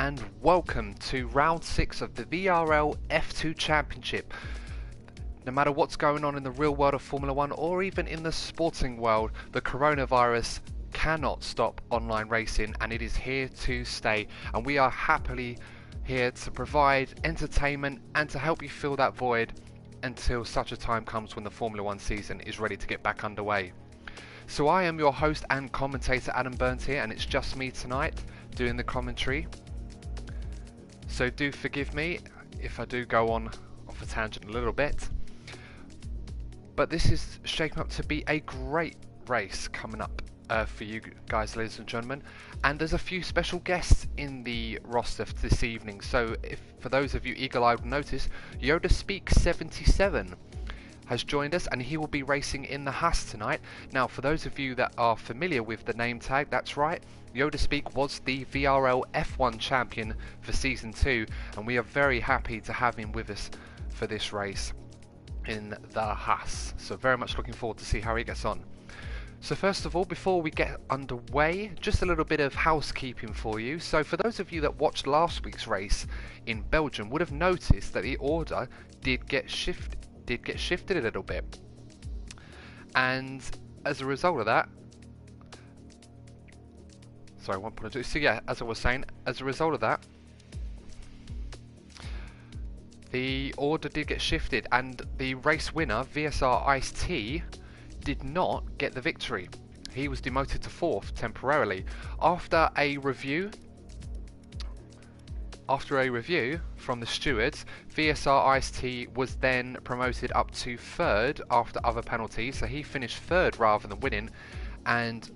and welcome to round 6 of the VRL F2 Championship. No matter what's going on in the real world of Formula 1 or even in the sporting world, the coronavirus cannot stop online racing and it is here to stay, and we are happily here to provide entertainment and to help you fill that void until such a time comes when the Formula 1 season is ready to get back underway. So I am your host and commentator Adam Burns here, and it's just me tonight doing the commentary. So do forgive me if I do go on off a tangent a little bit. But this is shaping up to be a great race coming up for you guys, ladies and gentlemen. And there's a few special guests in the roster this evening. So if for those of you eagle-eyed will notice, Yoda Speak 77 has joined us, and he will be racing in the Haas tonight. Now, for those of you that are familiar with the name tag, that's right, Yoda Speak was the VRL F1 champion for Season 2, and we are very happy to have him with us for this race in the Haas. So very much looking forward to see how he gets on. So first of all, before we get underway, just a little bit of housekeeping for you. So for those of you that watched last week's race in Belgium would have noticed that the order did get shifted a little bit, and as a result of that, sorry, 1.2. So yeah, as I was saying, as a result of that, the order did get shifted, and the race winner, VSR Ice-T, did not get the victory. He was demoted to 4th temporarily. After a review from the stewards, VSR Ice-T was then promoted up to 3rd after other penalties, so he finished 3rd rather than winning, and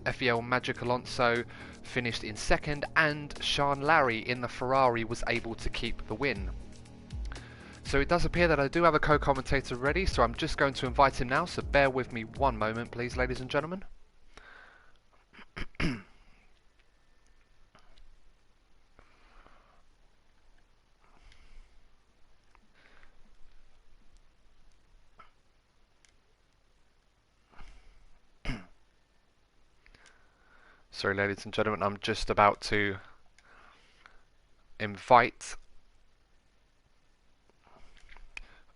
FEL Magic Alonso finished in 2nd, and Sean Larry in the Ferrari was able to keep the win. So it does appear that I do have a co-commentator ready, so I'm just going to invite him now, so bear with me one moment please, ladies and gentlemen. Sorry ladies and gentlemen, I'm just about to invite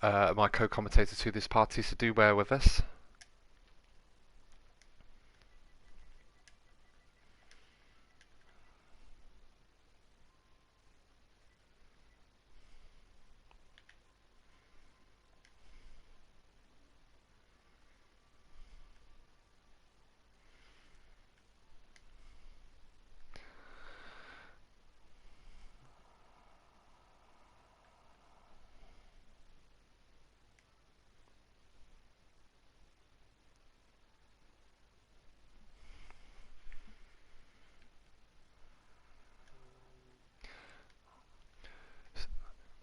my co-commentator to this party, so do bear with us.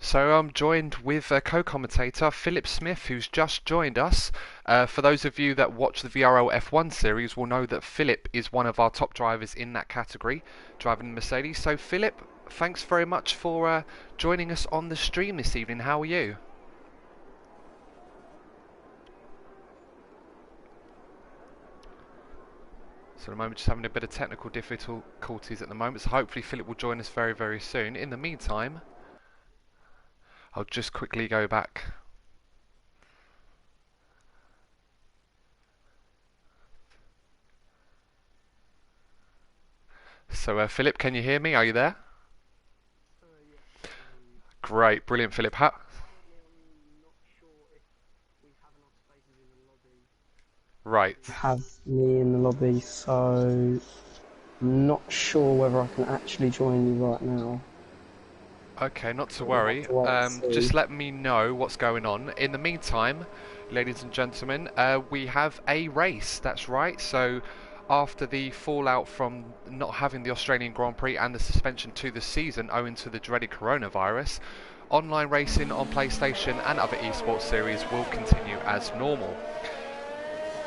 So I'm joined with a co-commentator, Philip Smith, who's just joined us. For those of you that watch the VRL F1 series will know that Philip is one of our top drivers in that category, driving the Mercedes. So Philip, thanks very much for joining us on the stream this evening. How are you? So at the moment, just having a bit of technical difficulties at the moment, so hopefully Philip will join us very, very soon. In the meantime, I'll just quickly go back. So Philip, can you hear me? Are you there? Yeah. Great, brilliant, Philip. I'm not sure if we have enough spaces in the lobby. Right. Have me in the lobby, so I'm not sure whether I can actually join you right now. Okay, not to worry. Just let me know what's going on. In the meantime, ladies and gentlemen, we have a race. That's right. So after the fallout from not having the Australian Grand Prix and the suspension to the season owing to the dreaded coronavirus, online racing on PlayStation and other esports series will continue as normal.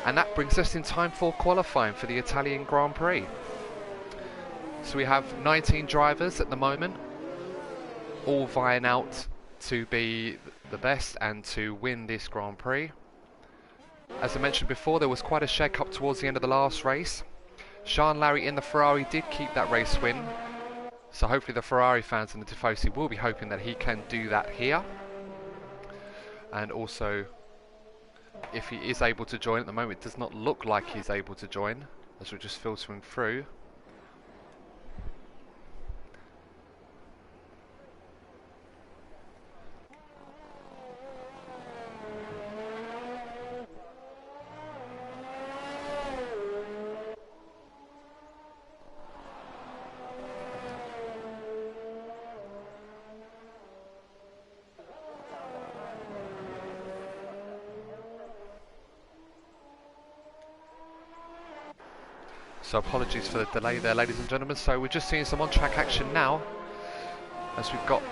And that brings us in time for qualifying for the Italian Grand Prix. So we have 19 drivers at the moment, all vying out to be the best and to win this Grand Prix. As I mentioned before, there was quite a shake-up towards the end of the last race. Sean Larry in the Ferrari did keep that race win, So hopefully the Ferrari fans and the Tifosi will be hoping that he can do that here. And also, if he is able to join, at the moment it does not look like he's able to join, as we're just filtering through. So apologies for the delay there, ladies and gentlemen. So we're just seeing some on-track action now, as we've got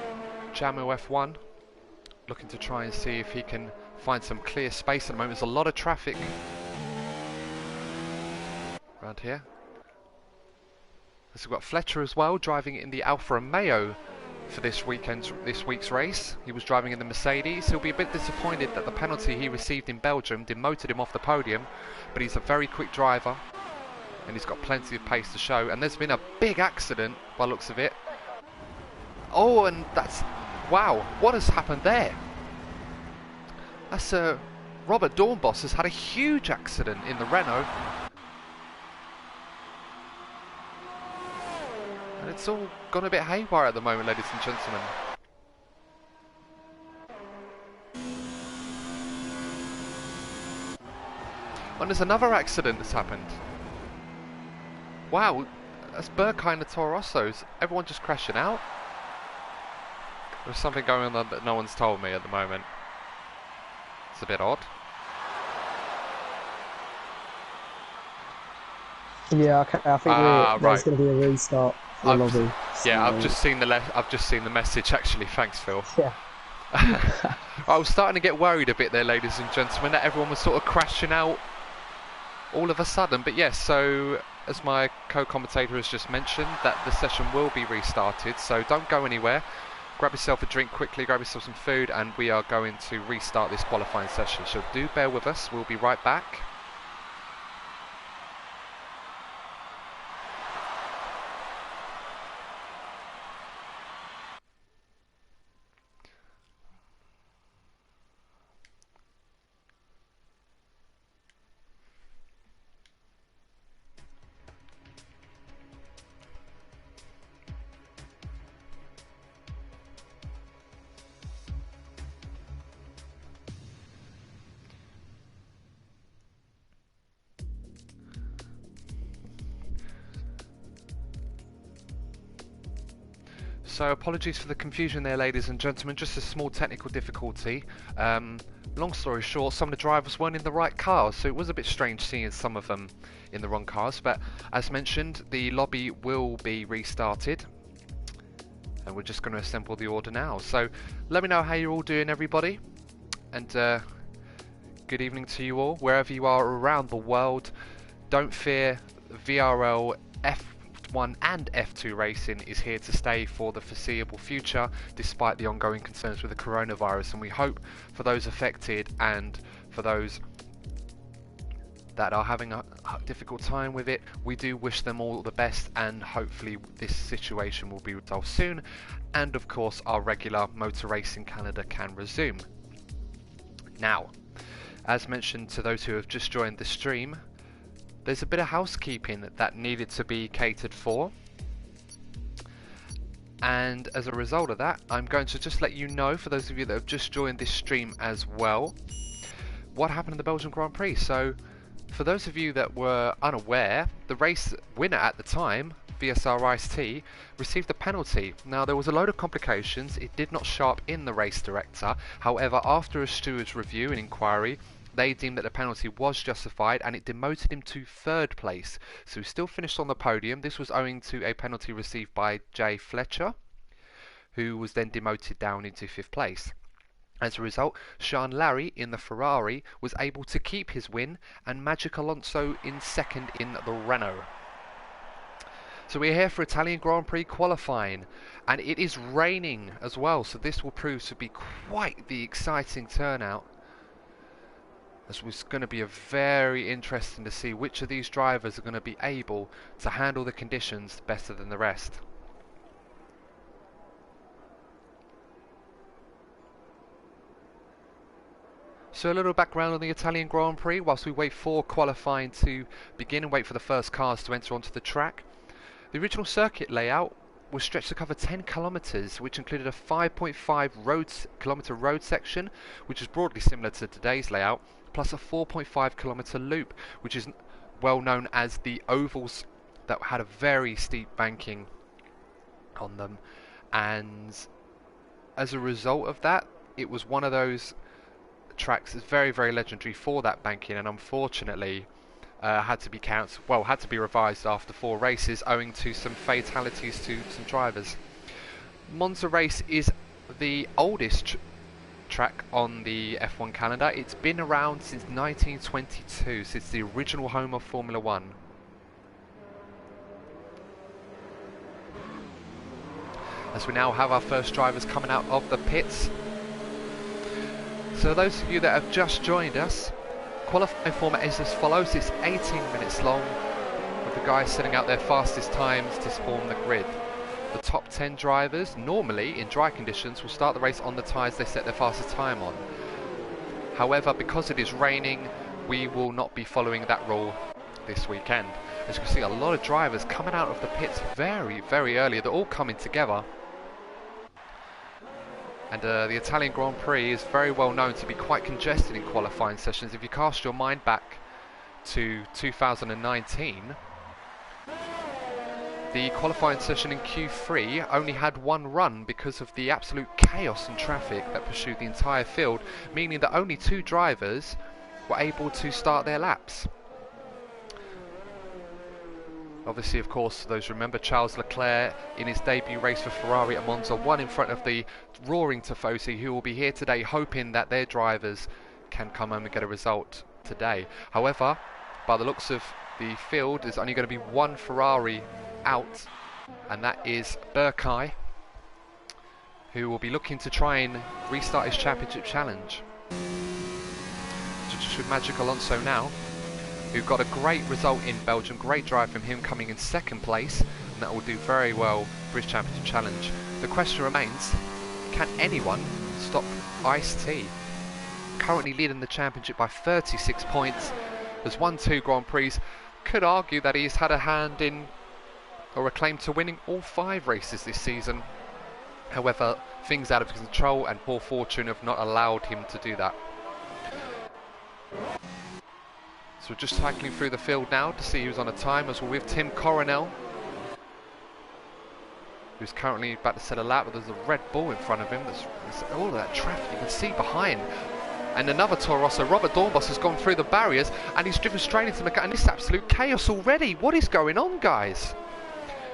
Vrl F1 looking to try and see if he can find some clear space. At the moment there's a lot of traffic around here. So we've got Fletcher as well, driving in the Alfa Romeo for this week's race. He was driving in the Mercedes. He'll be a bit disappointed that the penalty he received in Belgium demoted him off the podium, but he's a very quick driver and he's got plenty of pace to show. And there's been a big accident by the looks of it. Oh, and that's... wow, what has happened there? That's Robert Dornbos has had a huge accident in the Renault. And it's all gone a bit haywire at the moment, ladies and gentlemen. And there's another accident that's happened. Wow, that's Berkheim and Toro Rosso's. Everyone just crashing out. There's something going on that no one's told me at the moment. It's a bit odd. Yeah, okay, I think there's going to be a restart for the lobby. So. Yeah, I've just seen the message actually. Thanks, Phil. Yeah. I was starting to get worried a bit there, ladies and gentlemen, that everyone was sort of crashing out all of a sudden. But yes, so as my co-commentator has just mentioned, that the session will be restarted. So don't go anywhere. Grab yourself a drink quickly, grab yourself some food, and we are going to restart this qualifying session. So do bear with us. We'll be right back. So apologies for the confusion there, ladies and gentlemen, just a small technical difficulty. Long story short, some of the drivers weren't in the right cars, so it was a bit strange seeing some of them in the wrong cars, but as mentioned, the lobby will be restarted and we're just going to assemble the order now. So let me know how you're all doing, everybody, and good evening to you all, wherever you are around the world. Don't fear, Vrl F1 and F2 racing is here to stay for the foreseeable future, despite the ongoing concerns with the coronavirus, and we hope for those affected and for those that are having a difficult time with it, we do wish them all the best, and hopefully this situation will be resolved soon, and of course our regular motor racing calendar can resume. Now, as mentioned to those who have just joined the stream, there's a bit of housekeeping that needed to be catered for, and as a result of that, I'm going to just let you know, for those of you that have just joined this stream as well, what happened in the Belgian Grand Prix. So for those of you that were unaware, the race winner at the time, VSR Ice-T, received a penalty. Now there was a load of complications. It did not show up in the race director. However, after a steward's review and inquiry, they deemed that the penalty was justified and it demoted him to third place. So he still finished on the podium. This was owing to a penalty received by Jay Fletcher, who was then demoted down into fifth place. As a result, Sean Larry in the Ferrari was able to keep his win, and Magic Alonso in second in the Renault. So we're here for Italian Grand Prix qualifying, and it is raining as well, so this will prove to be quite the exciting turnout. As it's going to be very interesting to see which of these drivers are going to be able to handle the conditions better than the rest. So a little background on the Italian Grand Prix whilst we wait for qualifying to begin and wait for the first cars to enter onto the track. The original circuit layout was stretched to cover 10 kilometres, which included a 5.5 kilometre road section, which is broadly similar to today's layout, plus a 4.5 kilometre loop, which is well known as the ovals, that had a very steep banking on them. And as a result of that, it was one of those tracks that's very, very legendary for that banking, and unfortunately had to be had to be revised after 4 races owing to some fatalities to some drivers. Monza race is the oldest track on the F1 calendar. It's been around since 1922, since the original home of Formula 1. As we now have our first drivers coming out of the pits. So those of you that have just joined us, qualifying format is as follows. It's 18 minutes long, with the guys setting out their fastest times to form the grid. The top 10 drivers, normally in dry conditions, will start the race on the tyres they set their fastest time on. However, because it is raining, we will not be following that rule this weekend. As you can see, a lot of drivers coming out of the pits very, very early. They're all coming together. And the Italian Grand Prix is very well known to be quite congested in qualifying sessions. If you cast your mind back to 2019, the qualifying session in Q3 only had one run because of the absolute chaos and traffic that pursued the entire field, meaning that only 2 drivers were able to start their laps. Obviously, of course, those remember Charles Leclerc in his debut race for Ferrari at Monza, won in front of the roaring Tifosi, who will be here today hoping that their drivers can come home and get a result today. However, by the looks of the field, there's only going to be one Ferrari out, and that is Burkay, who will be looking to try and restart his championship challenge. Just with Magic Alonso now, who got a great result in Belgium, great drive from him coming in 2nd place, and that will do very well for his championship challenge. The question remains, can anyone stop Ice-T? Currently leading the championship by 36 points, has won 2 Grand Prix, could argue that he's had a hand in, or a claim to winning all 5 races this season. However, things out of control and poor fortune have not allowed him to do that. So we're just cycling through the field now to see who's on a time, as we're with Tim Coronel, who's currently about to set a lap, but there's a Red Bull in front of him. There's all of that traffic you can see behind. And another Toro Rosso, Robert Dornbos, has gone through the barriers and he's driven straight into the... And it's absolute chaos already. What is going on, guys?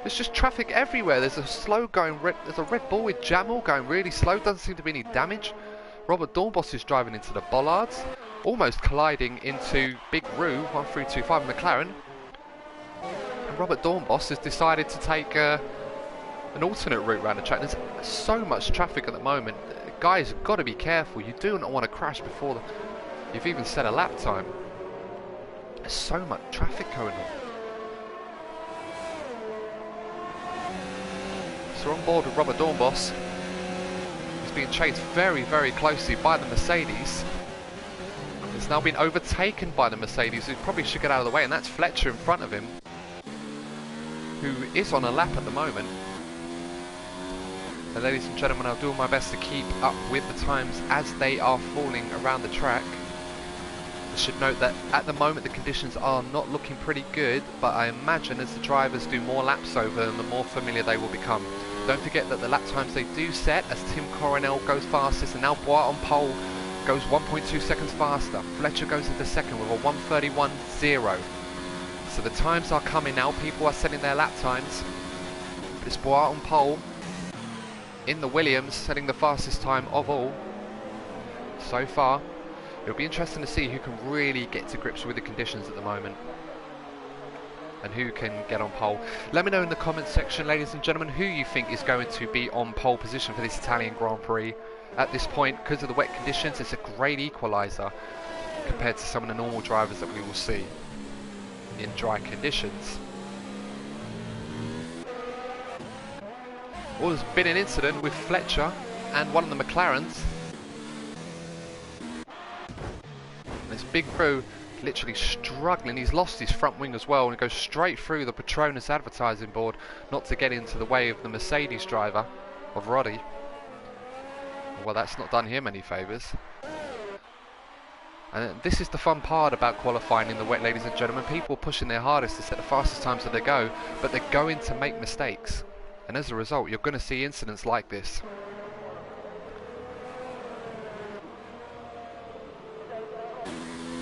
There's just traffic everywhere. There's a there's a Red Bull with Jamal going really slow. Doesn't seem to be any damage. Robert Dornbos is driving into the bollards, almost colliding into Big Roo 1325 McLaren. And Robert Dornbos has decided to take an alternate route around the track. There's so much traffic at the moment. Guys, you've got to be careful. You do not want to crash before you've even set a lap time. There's so much traffic going on. So we're on board with Robert Dornbos. He's being chased very, very closely by the Mercedes. He's now been overtaken by the Mercedes, who probably should get out of the way, and that's Fletcher in front of him, who is on a lap at the moment. And ladies and gentlemen, I'll do my best to keep up with the times as they are falling around the track. I should note that at the moment the conditions are not looking pretty good, but I imagine as the drivers do more laps over them, the more familiar they will become. Don't forget that the lap times they do set, as Tim Coronel goes fastest, and now Bois on pole goes 1.2 seconds faster. Fletcher goes into 2nd with a 1:31.0. So the times are coming now, people are setting their lap times. It's Bois on pole in the Williams, setting the fastest time of all so far. It'll be interesting to see who can really get to grips with the conditions at the moment and who can get on pole. Let me know in the comments section, ladies and gentlemen, who you think is going to be on pole position for this Italian Grand Prix. At this point, because of the wet conditions, it's a great equaliser compared to some of the normal drivers that we will see in dry conditions. Well, there's been an incident with Fletcher and one of the McLarens. this big crew literally struggling. He's lost his front wing as well, and it goes straight through the Petronas advertising board, not to get into the way of the Mercedes driver, of Roddy. Well, that's not done him any favours. And this is the fun part about qualifying in the wet, ladies and gentlemen. People are pushing their hardest to set the fastest times as they go, but they're going to make mistakes. And as a result, you're going to see incidents like this.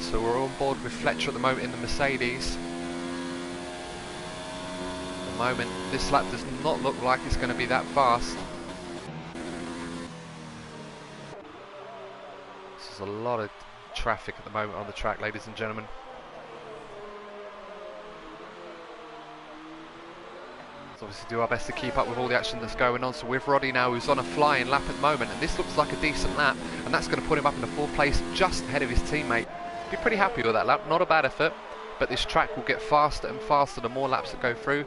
So we're on board with Fletcher at the moment in the Mercedes. At the moment, this lap does not look like it's going to be that fast. This is a lot of traffic at the moment on the track, ladies and gentlemen. Let's obviously do our best to keep up with all the action that's going on. So with Roddy now, who's on a flying lap at the moment, and this looks like a decent lap, and that's going to put him up in the 4th place, just ahead of his teammate. Be pretty happy with that lap, not a bad effort, but this track will get faster and faster the more laps that go through.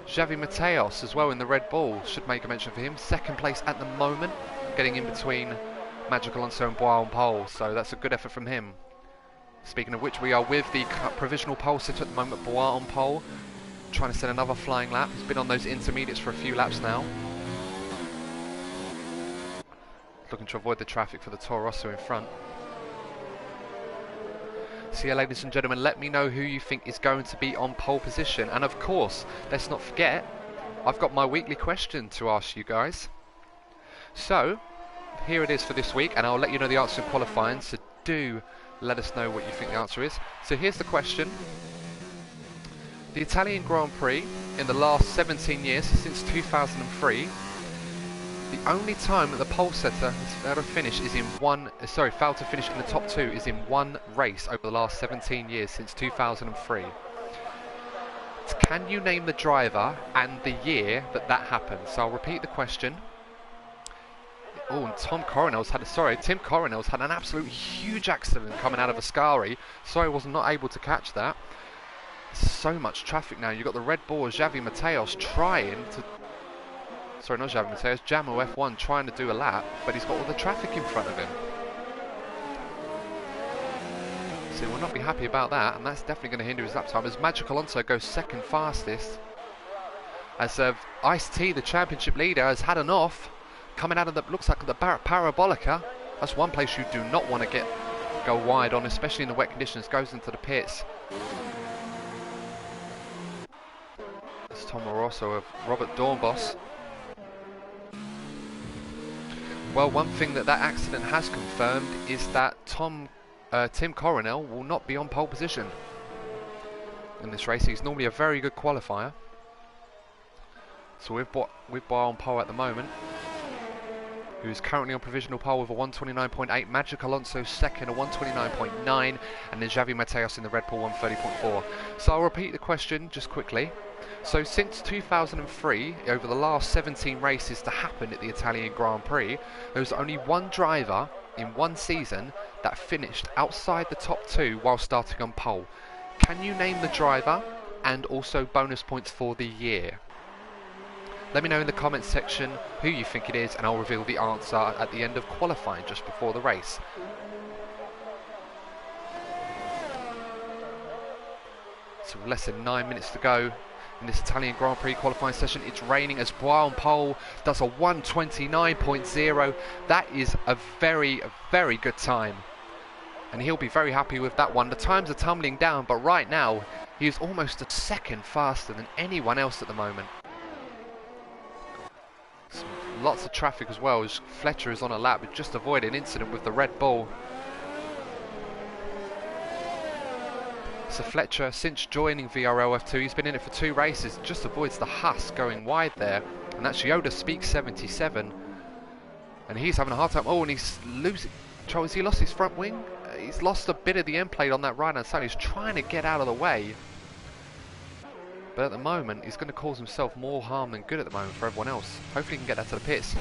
Javi Mateos as well in the Red Bull, should make a mention for him, 2nd place at the moment, getting in between Magic Alonso and Bois on pole, so that's a good effort from him. Speaking of which, we are with the provisional pole sitter at the moment, Bois on pole, trying to set another flying lap. He's been on those intermediates for a few laps now. Looking to avoid the traffic for the Toro Rosso in front. So yeah, ladies and gentlemen, let me know who you think is going to be on pole position. And of course, let's not forget, I've got my weekly question to ask you guys. So, here it is for this week, and I'll let you know the answer in qualifying, so do let us know what you think the answer is. So here's the question. The Italian Grand Prix in the last 17 years, since 2003, the only time that the pole setter has failed to finish is in failed to finish in the top 2 is in one race over the last 17 years since 2003. Can you name the driver and the year that that happened? So I'll repeat the question. Oh, and Tim Coronel's had an absolute huge accident coming out of Ascari. Sorry I was not able to catch that. So much traffic now. You've got the Red Bull, Javi Mateos trying to... Sorry, not Javi Mateos, Jamo F1 trying to do a lap, but he's got all the traffic in front of him. So we'll not be happy about that, and that's definitely going to hinder his lap time, as Magic Alonso goes 2nd fastest. As Ice-T, the championship leader, has had an off, coming out of the, looks like the Parabolica. That's one place you do not want to go wide on, especially in the wet conditions, goes into the pits. It's Tom Rosso of Robert Dornbos. Well, one thing that accident has confirmed is that Tim Coronel will not be on pole position in this race. He's normally a very good qualifier. So we've Bois on pole at the moment, who's currently on provisional pole with a 129.8. Magic Alonso 2nd, a 129.9, and then Javi Mateos in the Red Bull 130.4. So I'll repeat the question just quickly. So since 2003, over the last 17 races to happen at the Italian Grand Prix, there was only one driver in one season that finished outside the top 2 while starting on pole. Can you name the driver and also bonus points for the year? Let me know in the comments section who you think it is, and I'll reveal the answer at the end of qualifying just before the race. So less than 9 minutes to go in this Italian Grand Prix qualifying session. It's raining as Bois on pole does a 129.0. That is a very, very good time, and he'll be very happy with that one. The times are tumbling down, but right now he is almost a second faster than anyone else at the moment. Lots of traffic as well, as Fletcher is on a lap, but just avoid an incident with the Red Bull. So Fletcher, since joining Vrl F2, he's been in it for 2 races, just avoids the Haas going wide there. And that's Yoda Speak 77. And he's having a hard time. Oh, and he's losing. Has he lost his front wing? He's lost a bit of the end plate on that right hand side. He's trying to get out of the way. But at the moment, he's going to cause himself more harm than good at the moment for everyone else. Hopefully he can get that to the pits.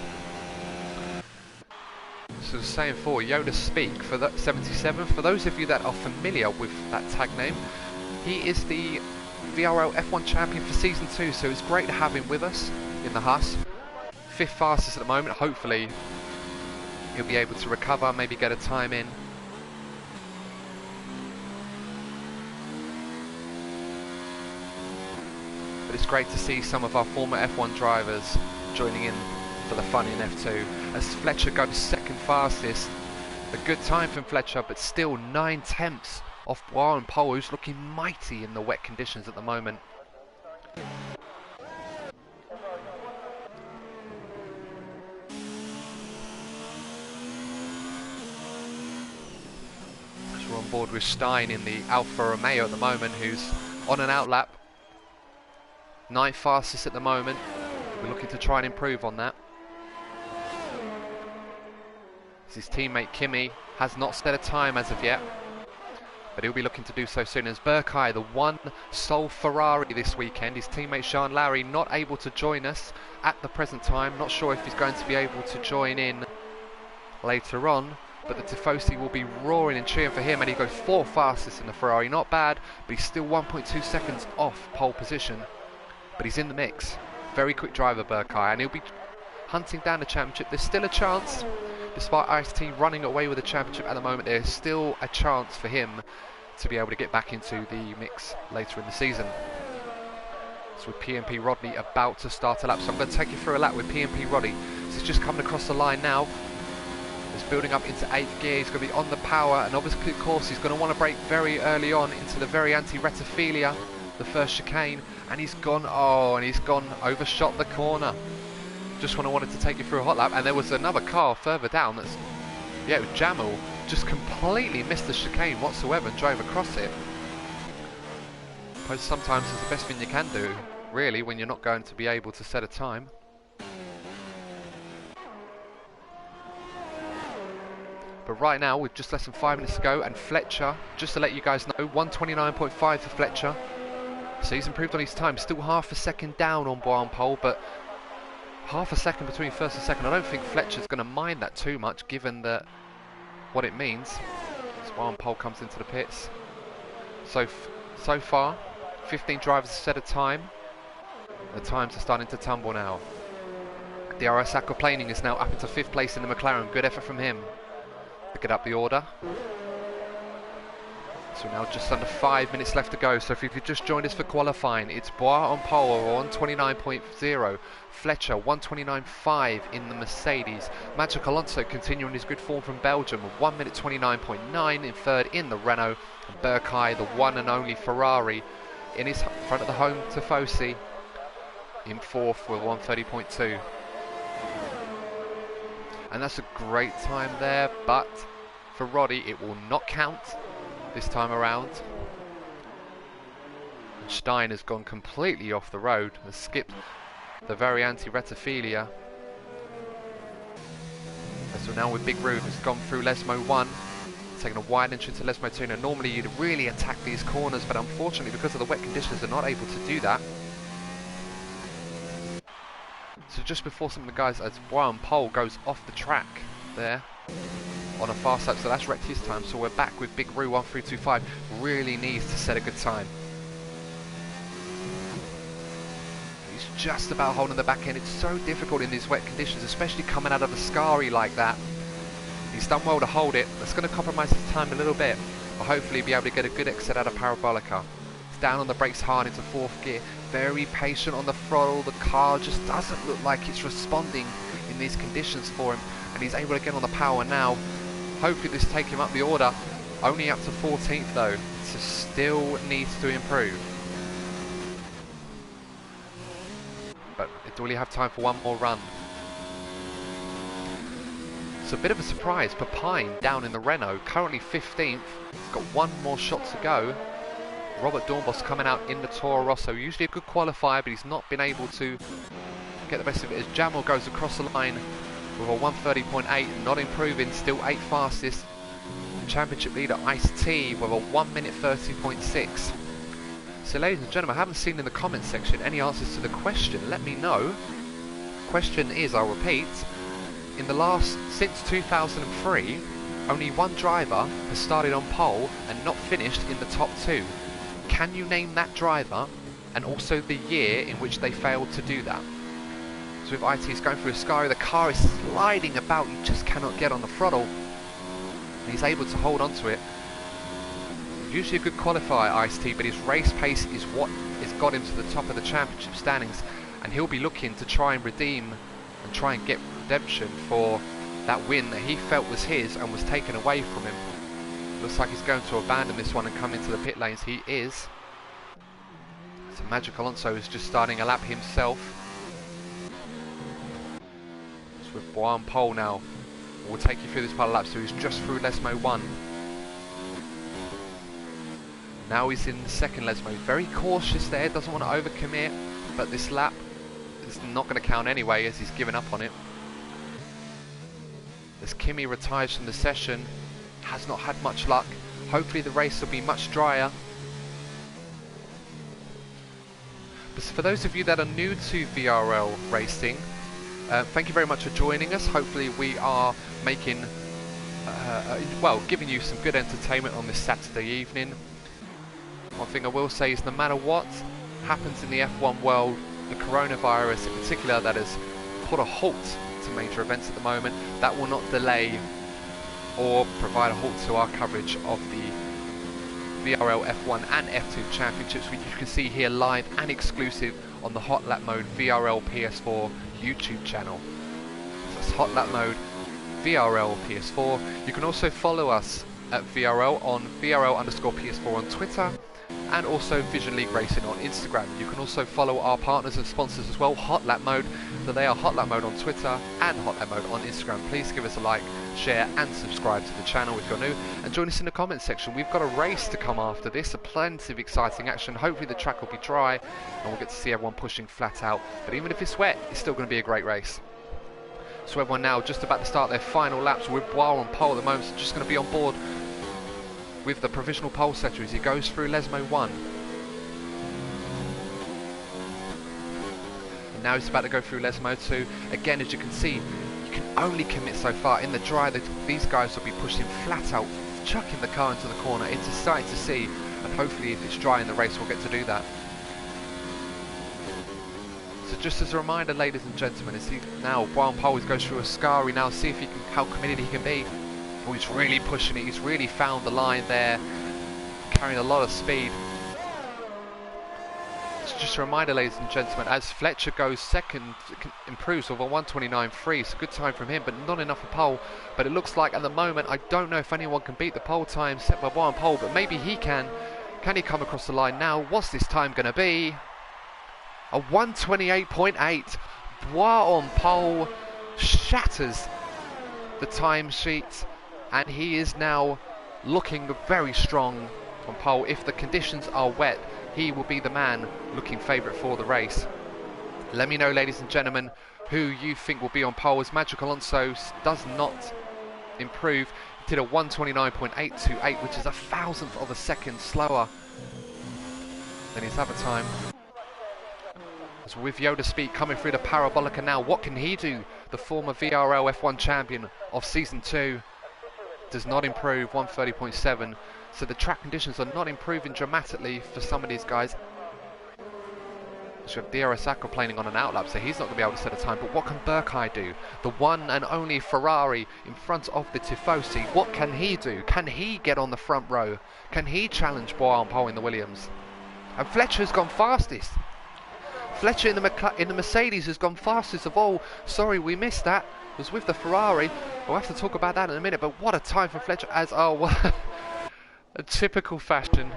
So the same for Yoda Speak for that 77. For those of you that are familiar with that tag name, he is the VRL F1 champion for season 2, so it's great to have him with us in the Haas. 5th fastest at the moment. Hopefully he'll be able to recover, maybe get a time in. but it's great to see some of our former F1 drivers joining in for the fun in F2. As Fletcher goes second fastest, a good time from Fletcher, but still 9/10 off Bois and Pole, who's looking mighty in the wet conditions at the moment. As we're on board with Stein in the Alfa Romeo at the moment, who's on an outlap. 9th fastest at the moment. We're looking to try and improve on that. His teammate Kimi has not set a time as of yet, but he'll be looking to do so soon. As Burkay, the one sole Ferrari this weekend, his teammate Sean Lowry not able to join us at the present time. Not sure if he's going to be able to join in later on, but the Tifosi will be roaring and cheering for him, and he goes 4th fastest in the Ferrari. Not bad, but he's still 1.2 seconds off pole position, but he's in the mix. Very quick driver, Burkay, and he'll be hunting down the championship. There's still a chance. Despite ICT running away with the championship at the moment, there's still a chance for him to be able to get back into the mix later in the season. So with P&P Rodney about to start a lap, so I'm going to take you through a lap with P&P Rodney. So he's just coming across the line now. He's building up into 8th gear. He's going to be on the power, and obviously, of course, he's going to want to brake very early on into the very anti-Retrophilia, the first chicane, and he's gone, overshot the corner. Just wanted to take you through a hot lap, and there was another car further down that's, yeah, with Jamal, just completely missed the chicane whatsoever and drove across it. I suppose sometimes it's the best thing you can do, really, when you're not going to be able to set a time. But right now, with just less than 5 minutes to go, and Fletcher, just to let you guys know, 1:29.5 for Fletcher. So he's improved on his time, still half a second down on Bois and Pole, but half a second between first and second. I don't think Fletcher's going to mind that too much, given that what it means. As Bois and Pole comes into the pits. So far, 15 drivers have set a time. The times are starting to tumble now. DRS aquaplaning is now up into 5th place in the McLaren. Good effort from him to get up the order. So now just under 5 minutes left to go. So if you could just join us for qualifying, it's Bois on pole, 1:29.0. Fletcher 1:29.5 in the Mercedes. Magic Alonso continuing his good form from Belgium, 1:29.9 in 3rd in the Renault. And Burkay, the one and only Ferrari, in his front of the home Tifosi, in 4th with 1:30.2. And that's a great time there, but for Roddy it will not count this time around. And Stein has gone completely off the road and skipped the very anti-Retrophilia. So now with Big Roo, has gone through Lesmo 1, taking a wide entry to Lesmo 2. Now normally you'd really attack these corners, but unfortunately because of the wet conditions they're not able to do that. So just before some of the guys, as Bois and Pole goes off the track there on a fast lap, so that's wrecked his time. So we're back with Big Roo 1325. Really needs to set a good time. He's just about holding the back end. It's so difficult in these wet conditions, especially coming out of a Scari like that. He's done well to hold it. That's going to compromise his time a little bit, but hopefully be able to get a good exit out of Parabolica. He's down on the brakes hard into 4th gear. Very patient on the throttle. The car just doesn't look like it's responding in these conditions for him, and he's able to get on the power now. Hopefully this take him up the order. Only up to 14th though, so still needs to improve. But do we have time for one more run? So a bit of a surprise, Papine down in the Renault, currently 15th. He's got one more shot to go. Robert Dornbos coming out in the Toro Rosso, usually a good qualifier, but he's not been able to get the best of it as Jamal goes across the line with a 1:30.8, not improving, still 8th fastest. Championship leader Ice-T with a 1:30.6. So ladies and gentlemen, I haven't seen in the comments section any answers to the question. Let me know. Question is, I'll repeat, since 2003, only one driver has started on pole and not finished in the top 2. Can you name that driver and also the year in which they failed to do that? So with IT's going through a Scari, the car is sliding about, you just cannot get on the throttle. And he's able to hold on to it. Usually a good qualifier, Ice-T, but his race pace is what has got him to the top of the championship standings, and he'll be looking to try and redeem and try and get redemption for that win that he felt was his and was taken away from him. Looks like he's going to abandon this one and come into the pit lanes. He is. So Magic Alonso is just starting a lap himself. It's with Boan Pole now. We'll take you through this part of the lap. So he's just through Lesmo 1. Now he's in the second Lesmo. Very cautious there, doesn't want to overcommit, but this lap is not going to count anyway as he's given up on it. As Kimi retires from the session, has not had much luck. Hopefully the race will be much drier. But for those of you that are new to VRL racing, thank you very much for joining us. Hopefully we are making, well, giving you some good entertainment on this Saturday evening. One thing I will say is no matter what happens in the F1 world, the coronavirus in particular that has put a halt to major events at the moment, that will not delay or provide a halt to our coverage of the VRL F1 and F2 championships, which you can see here live and exclusive on the Hot Lap Mode VRL PS4 YouTube channel. So that's Hot Lap Mode VRL PS4. You can also follow us at VRL on VRL_PS4 on Twitter, and also Vision League Racing on Instagram. You can also follow our partners and sponsors as well, Hot Lap Mode. So they are Hot Lap Mode on Twitter and Hot Lap Mode on Instagram. Please give us a like, share and subscribe to the channel if you're new, and join us in the comments section. We've got a race to come after this, plenty of exciting action. Hopefully the track will be dry and we'll get to see everyone pushing flat out, but even if it's wet, it's still going to be a great race. So everyone now just about to start their final laps with Bois on pole at the moment, so just going to be on board with the provisional pole setter as he goes through Lesmo 1. And now he's about to go through Lesmo 2. Again, as you can see, you can only commit so far. In the dry, these guys will be pushing flat out, chucking the car into the corner. It's exciting to see, and hopefully if it's dry in the race, we'll get to do that. So just as a reminder, ladies and gentlemen, as he now, Boan Pole goes through Ascari now, see if he can, how committed he can be. Oh, he's really pushing it, he's really found the line there, carrying a lot of speed. So just a reminder, ladies and gentlemen, as Fletcher goes second, improves with a 1:29.3, it's a good time from him, but not enough for pole. But it looks like at the moment, I don't know if anyone can beat the pole time set by Boan Pole, but maybe he can. Can he come across the line now? What's this time going to be? A 1:28.8. Boan Pole shatters the time sheet, and he is now looking very strong on pole. If the conditions are wet, he will be the man looking favourite for the race. Let me know, ladies and gentlemen, who you think will be on pole, as Magic Alonso does not improve. He did a 1:29.828, which is a thousandth of a second slower than his other time. As with Yoda speed coming through the Parabolica now, what can he do? The former VRL F1 champion of Season 2 does not improve, 1:30.7. So the track conditions are not improving dramatically for some of these guys. So we have DRS aquaplaning on an outlap, so he's not going to be able to set a time. But what can Burkhardt do? The one and only Ferrari in front of the Tifosi. What can he do? Can he get on the front row? Can he challenge Boan Pole in the Williams? And Fletcher's gone fastest. Fletcher in the Mercedes has gone fastest of all. Sorry, we missed that. It was with the Ferrari. We'll have to talk about that in a minute. But what a time for Fletcher, as a typical fashion.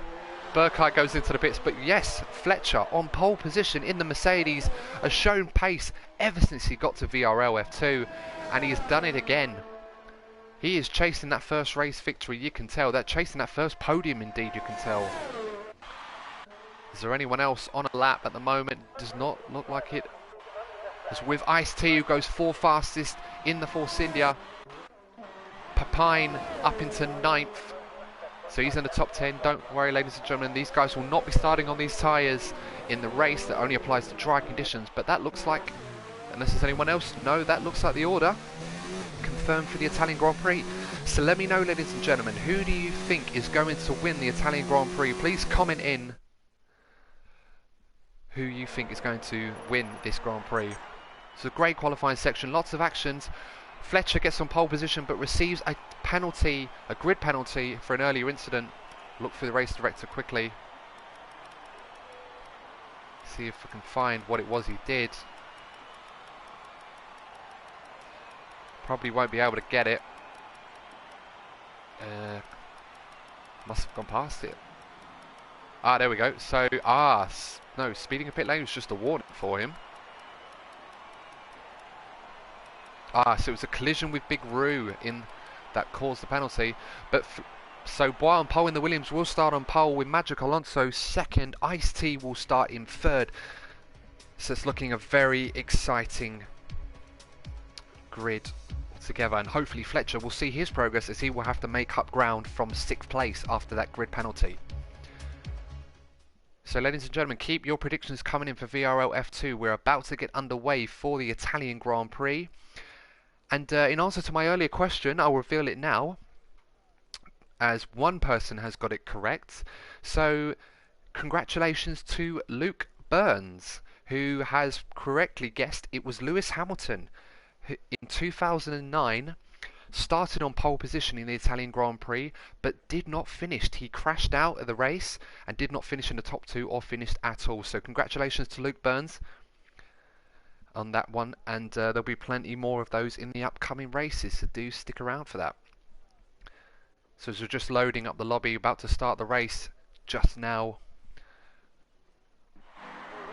Burkhardt goes into the pits, but yes, Fletcher on pole position in the Mercedes has shown pace ever since he got to VRL F2, and he has done it again. He is chasing that first race victory, you can tell. That chasing that first podium, indeed, you can tell. Is there anyone else on a lap at the moment? Does not look like it. It's with Ice-T, who goes 4th fastest in the Force India. Papine up into 9th. So he's in the top 10. Don't worry, ladies and gentlemen, these guys will not be starting on these tyres in the race. That only applies to dry conditions. But that looks like, unless there's anyone else, no, that looks like the order confirmed for the Italian Grand Prix. So let me know, ladies and gentlemen, who do you think is going to win the Italian Grand Prix? Please comment in who you think is going to win this Grand Prix. It's a great qualifying section, lots of actions. Fletcher gets on pole position but receives a penalty, a grid penalty for an earlier incident. Look for the race director quickly. See if we can find what it was he did. Probably won't be able to get it. Must have gone past it. Ah, there we go. So, no, speeding a pit lane was just a warning for him. So it was a collision with Big Roo that caused the penalty. But so Bois on pole in the Williams will start on pole with Magic Alonso second. Ice-T will start in third. So it's looking a very exciting grid together, and hopefully Fletcher will see his progress as he will have to make up ground from 6th place after that grid penalty. So ladies and gentlemen, keep your predictions coming in for VRL F2. We're about to get underway for the Italian Grand Prix. And in answer to my earlier question, I'll reveal it now, as one person has got it correct. So congratulations to Luke Burns, who has correctly guessed it was Lewis Hamilton, who in 2009 started on pole position in the Italian Grand Prix, but did not finish. He crashed out of the race and did not finish in the top 2 or finished at all. So congratulations to Luke Burns on that one, and there'll be plenty more of those in the upcoming races, so do stick around for that. So as we're just loading up the lobby, about to start the race just now.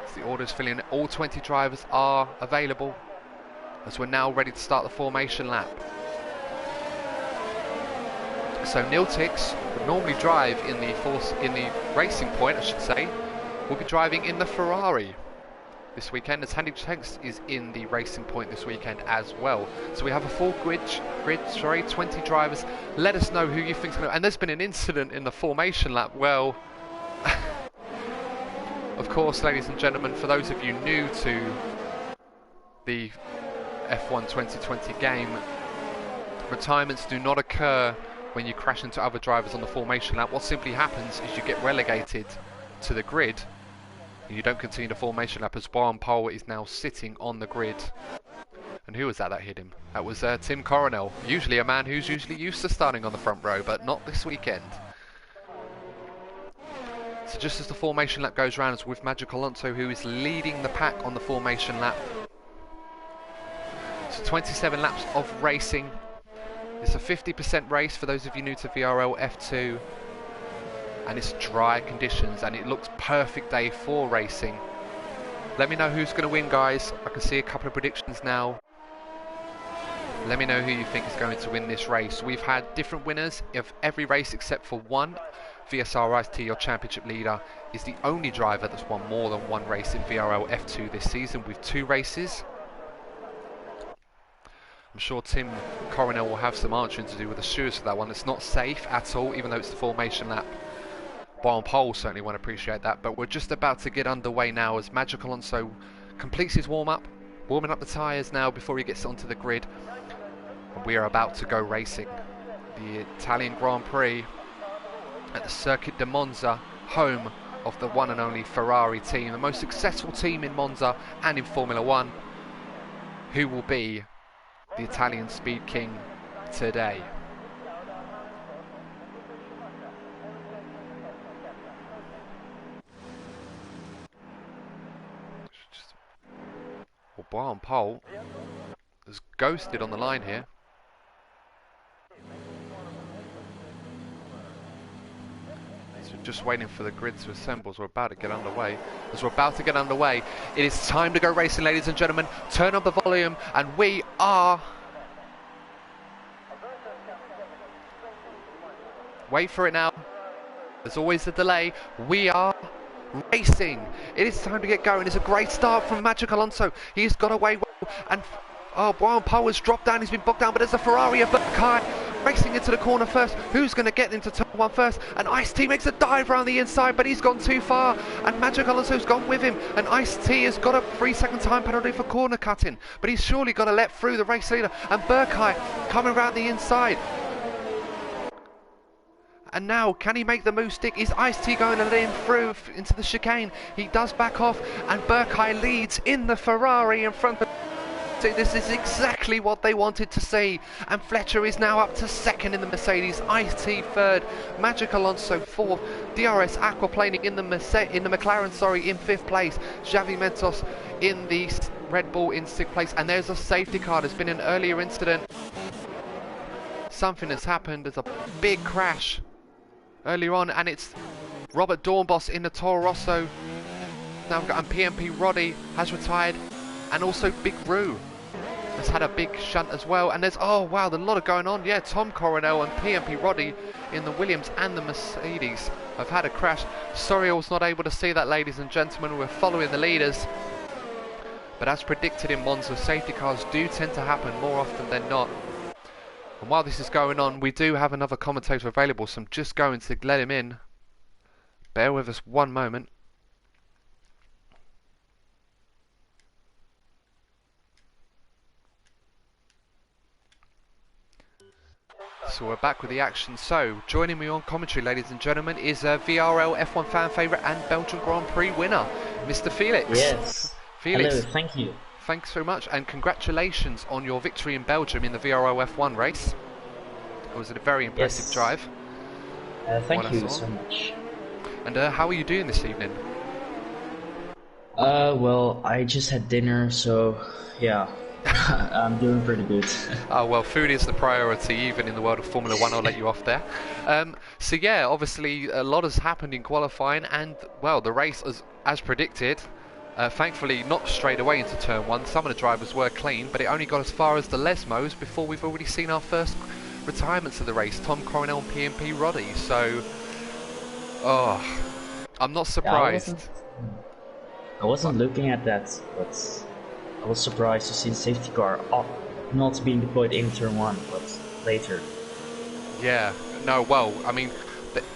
As the order's filling in, all 20 drivers are available, as we're now ready to start the formation lap. So Neil Tix would normally drive in the racing point, I should say, will be driving in the Ferrari this weekend, as Handy Text is in the racing point this weekend as well. So we have a full grid, 20 drivers. Let us know who you think's going to... And there's been an incident in the formation lap. Well, of course, ladies and gentlemen, for those of you new to the F1 2020 game, retirements do not occur when you crash into other drivers on the formation lap. What simply happens is you get relegated to the grid. You don't continue the formation lap, as Bois on pole is now sitting on the grid. And who was that hit him? That was Tim Coronel, usually a man who's usually used to starting on the front row, but not this weekend. So just as the formation lap goes round, it's with Magic Alonso, who is leading the pack on the formation lap. So 27 laps of racing. It's a 50% race for those of you new to VRL F2. And it's dry conditions, and it looks perfect day for racing. Let me know who's going to win, guys. I can see a couple of predictions now. Let me know who you think is going to win this race. We've had different winners of every race except for one. VSR Ice-T, your championship leader, is the only driver that's won more than one race in VRL F2 this season, with 2 races. I'm sure Tim Coronel will have some answering to do with the stewards for that one. It's not safe at all, even though it's the formation lap. Bois on pole certainly won't appreciate that, but we're just about to get underway now as Magic Alonso completes his warming up the tyres now before he gets onto the grid. And we are about to go racing. The Italian Grand Prix at the Circuit de Monza, home of the one and only Ferrari team, the most successful team in Monza and in Formula 1. Who will be the Italian Speed King today? Well, Bois on pole has ghosted on the line here. So just waiting for the grid to assemble as we're about to get underway. It is time to go racing, ladies and gentlemen. Turn up the volume, and we are... Wait for it now. There's always a delay. We are racing. It is time to get going. It's a great start from Magic Alonso. He's got away well, and Bois on pole has dropped down. He's been bogged down, but there's a Ferrari of Burkhardt racing into the corner first. Who's going to get into turn 1 first? And Ice-T makes a dive around the inside, but he's gone too far, and Magic Alonso's gone with him, and Ice-T has got a 3-second time penalty for corner cutting, but he's surely got to let through the race leader, and Burkhardt coming around the inside. And now, can he make the move stick? Is Ice-T going to let him through into the chicane? He does back off, and Burkhardt leads in the Ferrari in front of fantastic. This is exactly what they wanted to see. And Fletcher is now up to second in the Mercedes, IT third, Magic Alonso fourth, DRS aquaplaning in the McLaren, sorry, in fifth place, Xavi Mentos in the Red Bull in sixth place. And there's a safety car. There's been an earlier incident. Something has happened. There's a big crash earlier on, and it's Robert Dornbos in the Toro Rosso. Now we've got, and PMP Roddy has retired, and also Big Roo has had a big shunt as well. And there's, oh wow, there's a lot of going on. Yeah, Tom Coronel and PMP Roddy in the Williams and the Mercedes have had a crash. Sorry I was not able to see that, ladies and gentlemen. We're following the leaders, but as predicted in Monza, safety cars do tend to happen more often than not. And while this is going on, we do have another commentator available, so I'm just going to let him in. Bear with us one moment. So we're back with the action. So joining me on commentary, ladies and gentlemen, is VRL F1 fan favourite and Belgian Grand Prix winner, Mr. Felix. Yes. Felix. Hello, thank you. Thanks very much, and congratulations on your victory in Belgium in the VRL F1 race. It was a very impressive drive. Thank you so much. And how are you doing this evening? Well, I just had dinner, so yeah, I'm doing pretty good. Oh well, food is the priority even in the world of Formula 1, I'll let you off there. So yeah, obviously a lot has happened in qualifying, and well, the race as predicted, thankfully not straight away into turn 1. Some of the drivers were clean, but it only got as far as the Lesmos before we've already seen our first retirements of the race, Tom Coronel and PMP Roddy. So I'm not surprised. Yeah, I wasn't looking at that, but I was surprised to see the safety car not being deployed in turn 1, but later. Yeah, no, well, I mean,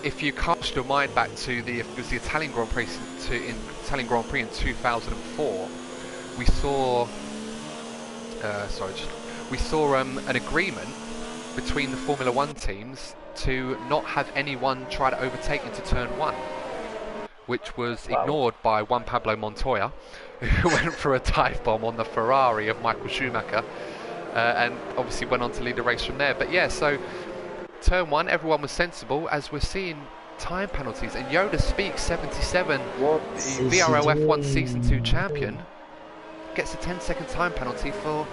if you cast your mind back to it was the Italian Grand Prix in 2004, we saw an agreement between the Formula 1 teams to not have anyone try to overtake into turn 1, which was ignored by Juan Pablo Montoya, who went for a dive bomb on the Ferrari of Michael Schumacher, and obviously went on to lead the race from there. But yeah, so turn 1, everyone was sensible, as we're seeing time penalties. And Yoda Speaks 77, the VRL F1 Season 2 champion, gets a 10-second time penalty for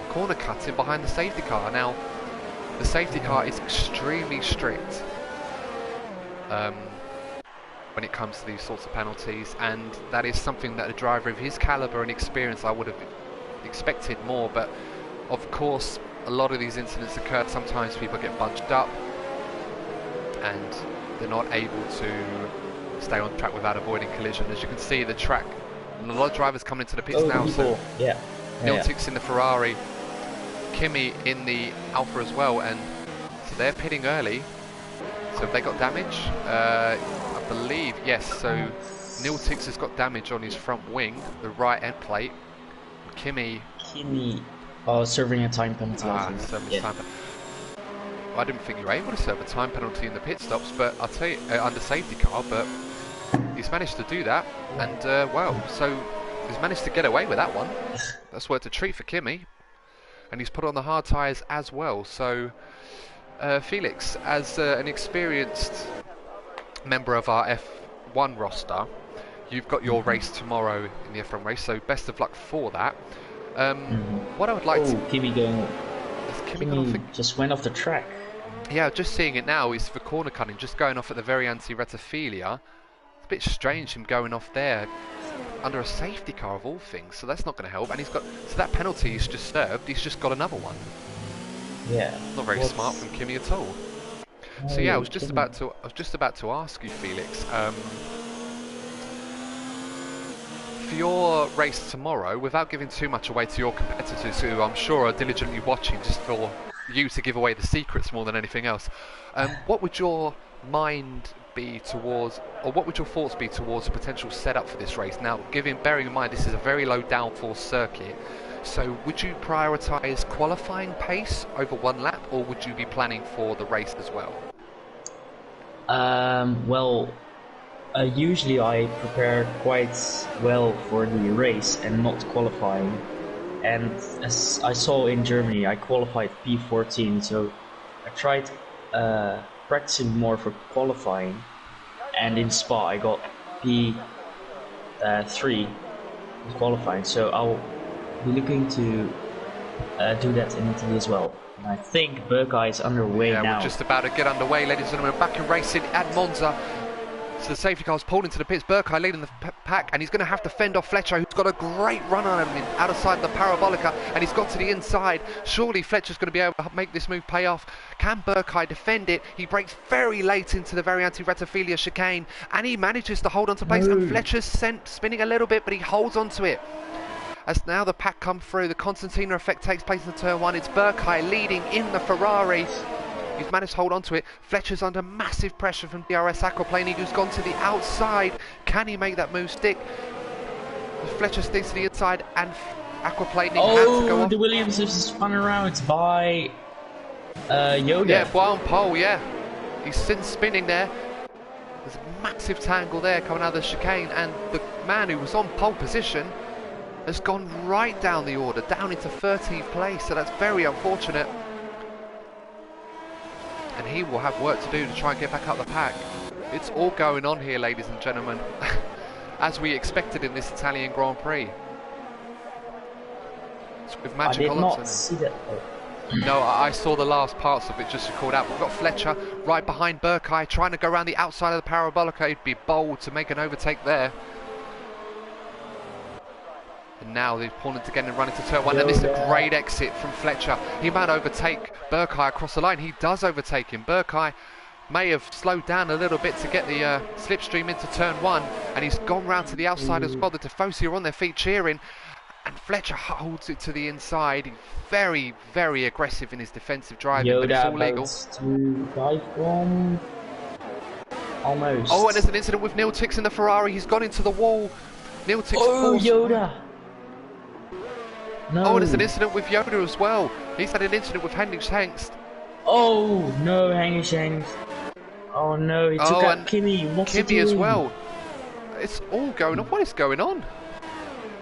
corner cutting behind the safety car. Now, the safety car is extremely strict when it comes to these sorts of penalties, and that is something that a driver of his calibre and experience I would have expected more. But of course, a lot of these incidents occur. Sometimes people get bunched up and they're not able to stay on track without avoiding collision. As you can see, the track, and a lot of drivers coming into the pits now. So Niltik's in the Ferrari, Kimi in the Alfa as well, and so they're pitting early. So have they got damage? I believe yes. So Niltik's has got damage on his front wing, the right end plate. Kimi, serving a time penalty. I didn't think you were able to serve a time penalty in the pit stops, but I'll tell you, under safety car, but he's managed to do that, and well, so he's managed to get away with that one. That's worth a treat for Kimi, and he's put on the hard tyres as well. So Felix, as an experienced member of our F1 roster, you've got your race tomorrow in the F1 race, so best of luck for that. What I would like to... Kimi just went off the track. Yeah, just seeing it now is for corner cutting, just going off at the very anti-retrophilia. It's a bit strange him going off there under a safety car of all things, so that's not going to help. And he's got, so that penalty he's just served, he's just got another one. Yeah. Not very smart from Kimi at all. So yeah, I was just about to ask you, Felix, for your race tomorrow, without giving too much away to your competitors, who I'm sure are diligently watching just for you to give away the secrets more than anything else, what would your mind be towards, or what would your thoughts be towards a potential setup for this race? Now, bearing in mind this is a very low downforce circuit, so would you prioritise qualifying pace over one lap, or would you be planning for the race as well? Well, usually I prepare quite well for the race and not qualifying, and as I saw in Germany, I qualified P14, so I tried practicing more for qualifying, and in Spa I got P3 in qualifying, so I'll be looking to do that in Italy as well. And I think Burkhardt is underway now. We're just about to get underway, ladies and gentlemen. Back in racing at Monza. So the safety car's pulled into the pits. Burkhardt leading the pack, and he's going to have to fend off Fletcher, who's got a great run on him outside the Parabolica, and he's got to the inside. Surely Fletcher's going to be able to make this move pay off. Can Burkhardt defend it? He breaks very late into the Variante Ratafiglia chicane, and he manages to hold on to place. And Fletcher's spinning a little bit, but he holds on to it. As now the pack come through, the Constantina effect takes place in turn 1. It's Burkhardt leading in the Ferrari. He's managed to hold on to it. Fletcher's under massive pressure from DRS Aquaplaning, who's gone to the outside. Can he make that move stick? Fletcher sticks to the inside, and Aquaplaning has to go off. The Williams is spun around by Yoda. Yeah, one pole, yeah. He's spinning there. There's a massive tangle there coming out of the chicane, and the man who was on pole position has gone right down the order, down into 13th place, so that's very unfortunate. And he will have work to do to try and get back up the pack. It's all going on here, ladies and gentlemen, as we expected in this Italian Grand Prix. It's with Magic I did not see that. No, I saw the last parts of it just to call out. We've got Fletcher right behind Burkhardt, trying to go around the outside of the Parabolica. He'd be bold to make an overtake there. And now they've pulled it again and run into turn 1. And this is a great exit from Fletcher. He might overtake Burkhardt across the line. He does overtake him. Burkhardt may have slowed down a little bit to get the slipstream into turn 1. And he's gone round to the outside as well. The Tifosi are on their feet cheering. And Fletcher holds it to the inside. He's very, very aggressive in his defensive driving, but it's all legal. Almost. Oh, and there's an incident with Neil Tix in the Ferrari. He's gone into the wall. Neil Tix Yoda! No. Oh, and there's an incident with Yoda as well. He's had an incident with Hendricks Hengst. Oh, no, Hendricks Hengst. Oh no, he took out Kimi. What's Kimi as well. It's all going on. What is going on?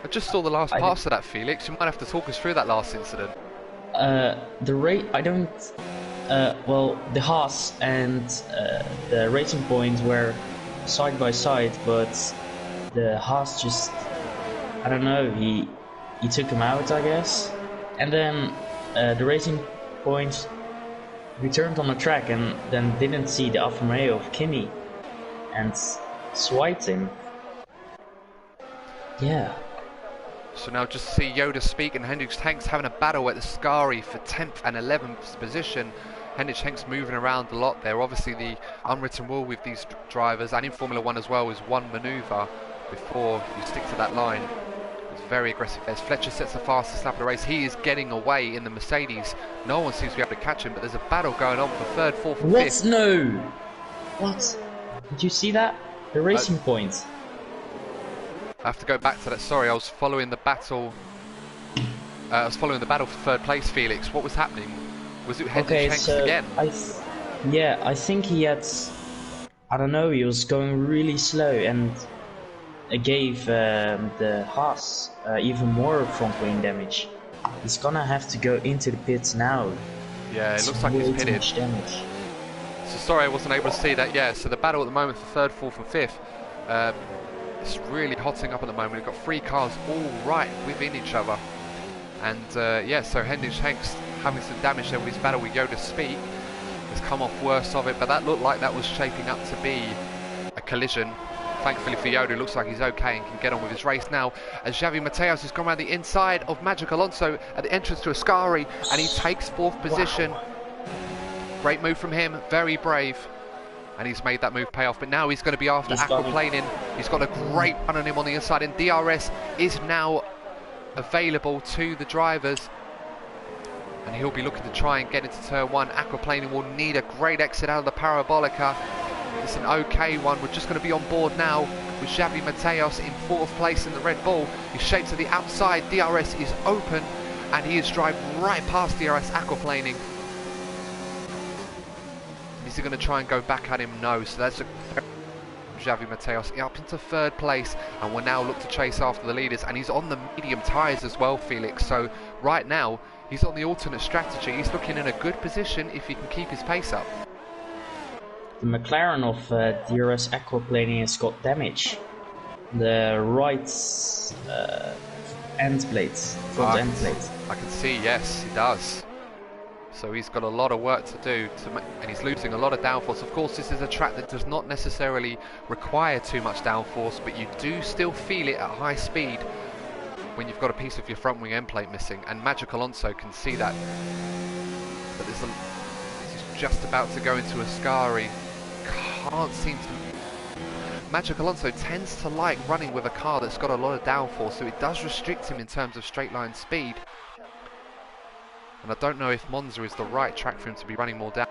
I just saw the last parts of that, Felix. You might have to talk us through that last incident. The rate, I don't... well, the Haas and the Racing Point were side by side, but the Haas just... I don't know, he took him out, I guess. And then the Racing Point returned on the track and then didn't see the Alfa Romeo of Kimi and swiped him. Yeah. So now just to see Yoda speak and Hendricks Hengst having a battle at the Scari for 10th and 11th position. Hendricks Hengst moving around a lot there. Obviously the unwritten rule with these drivers and in Formula 1 as well is one manoeuvre before you stick to that line. It's very aggressive. As Fletcher sets the fastest lap of the race, he is getting away in the Mercedes. No one seems to be able to catch him, but there's a battle going on for 3rd, 4th and 5th. No! What? Did you see that? The Racing Point. I have to go back to that. Sorry, I was following the battle. I was following the battle for 3rd place, Felix. What was happening? Was it Hendricks Hengst again? Yeah, I think he had... I don't know, he was going really slow and it gave the Haas even more front wing damage. He's gonna have to go into the pits now. Yeah, it looks like he's pitted. So sorry I wasn't able to see that. Yeah, so the battle at the moment for 3rd, 4th and 5th. It's really hotting up at the moment. We've got 3 cars all right within each other. And yeah, so Hendricks Hengst having some damage there with his battle with Yoda Speak has come off worse of it, but that looked like that was shaping up to be a collision. Thankfully for Yoda, it looks like he's okay and can get on with his race now, as Xavi Mateos has gone around the inside of Magic Alonso at the entrance to Ascari, and he takes 4th position. Wow. Great move from him, very brave. And he's made that move pay off, but now he's going to be after Aquaplaning. He's got a great run on him on the inside, and DRS is now available to the drivers. And he'll be looking to try and get into turn 1. Aquaplaning will need a great exit out of the Parabolica. It's an okay one. We're just going to be on board now with Xavi Mateos in 4th place in the Red Bull. He's shaped to the outside. DRS is open, and he is driving right past DRS Aquaplaning. Is he going to try and go back at him? No. So that's a Xavi Mateos up into third place, and will now look to chase after the leaders, and he's on the medium tyres as well, Felix. So right now he's on the alternate strategy. He's looking in a good position if he can keep his pace up. The McLaren of DRS Aquaplaning has got damage. The right end plate, front end plate. I can see, yes, he does. So he's got a lot of work to do, and he's losing a lot of downforce. Of course, this is a track that does not necessarily require too much downforce, but you do still feel it at high speed when you've got a piece of your front wing end plate missing. And Magic Alonso can see that. But this is just about to go into Ascari. Can't seem to... Magic Alonso tends to like running with a car that's got a lot of downforce, so it does restrict him in terms of straight line speed. And I don't know if Monza is the right track for him to be running more down.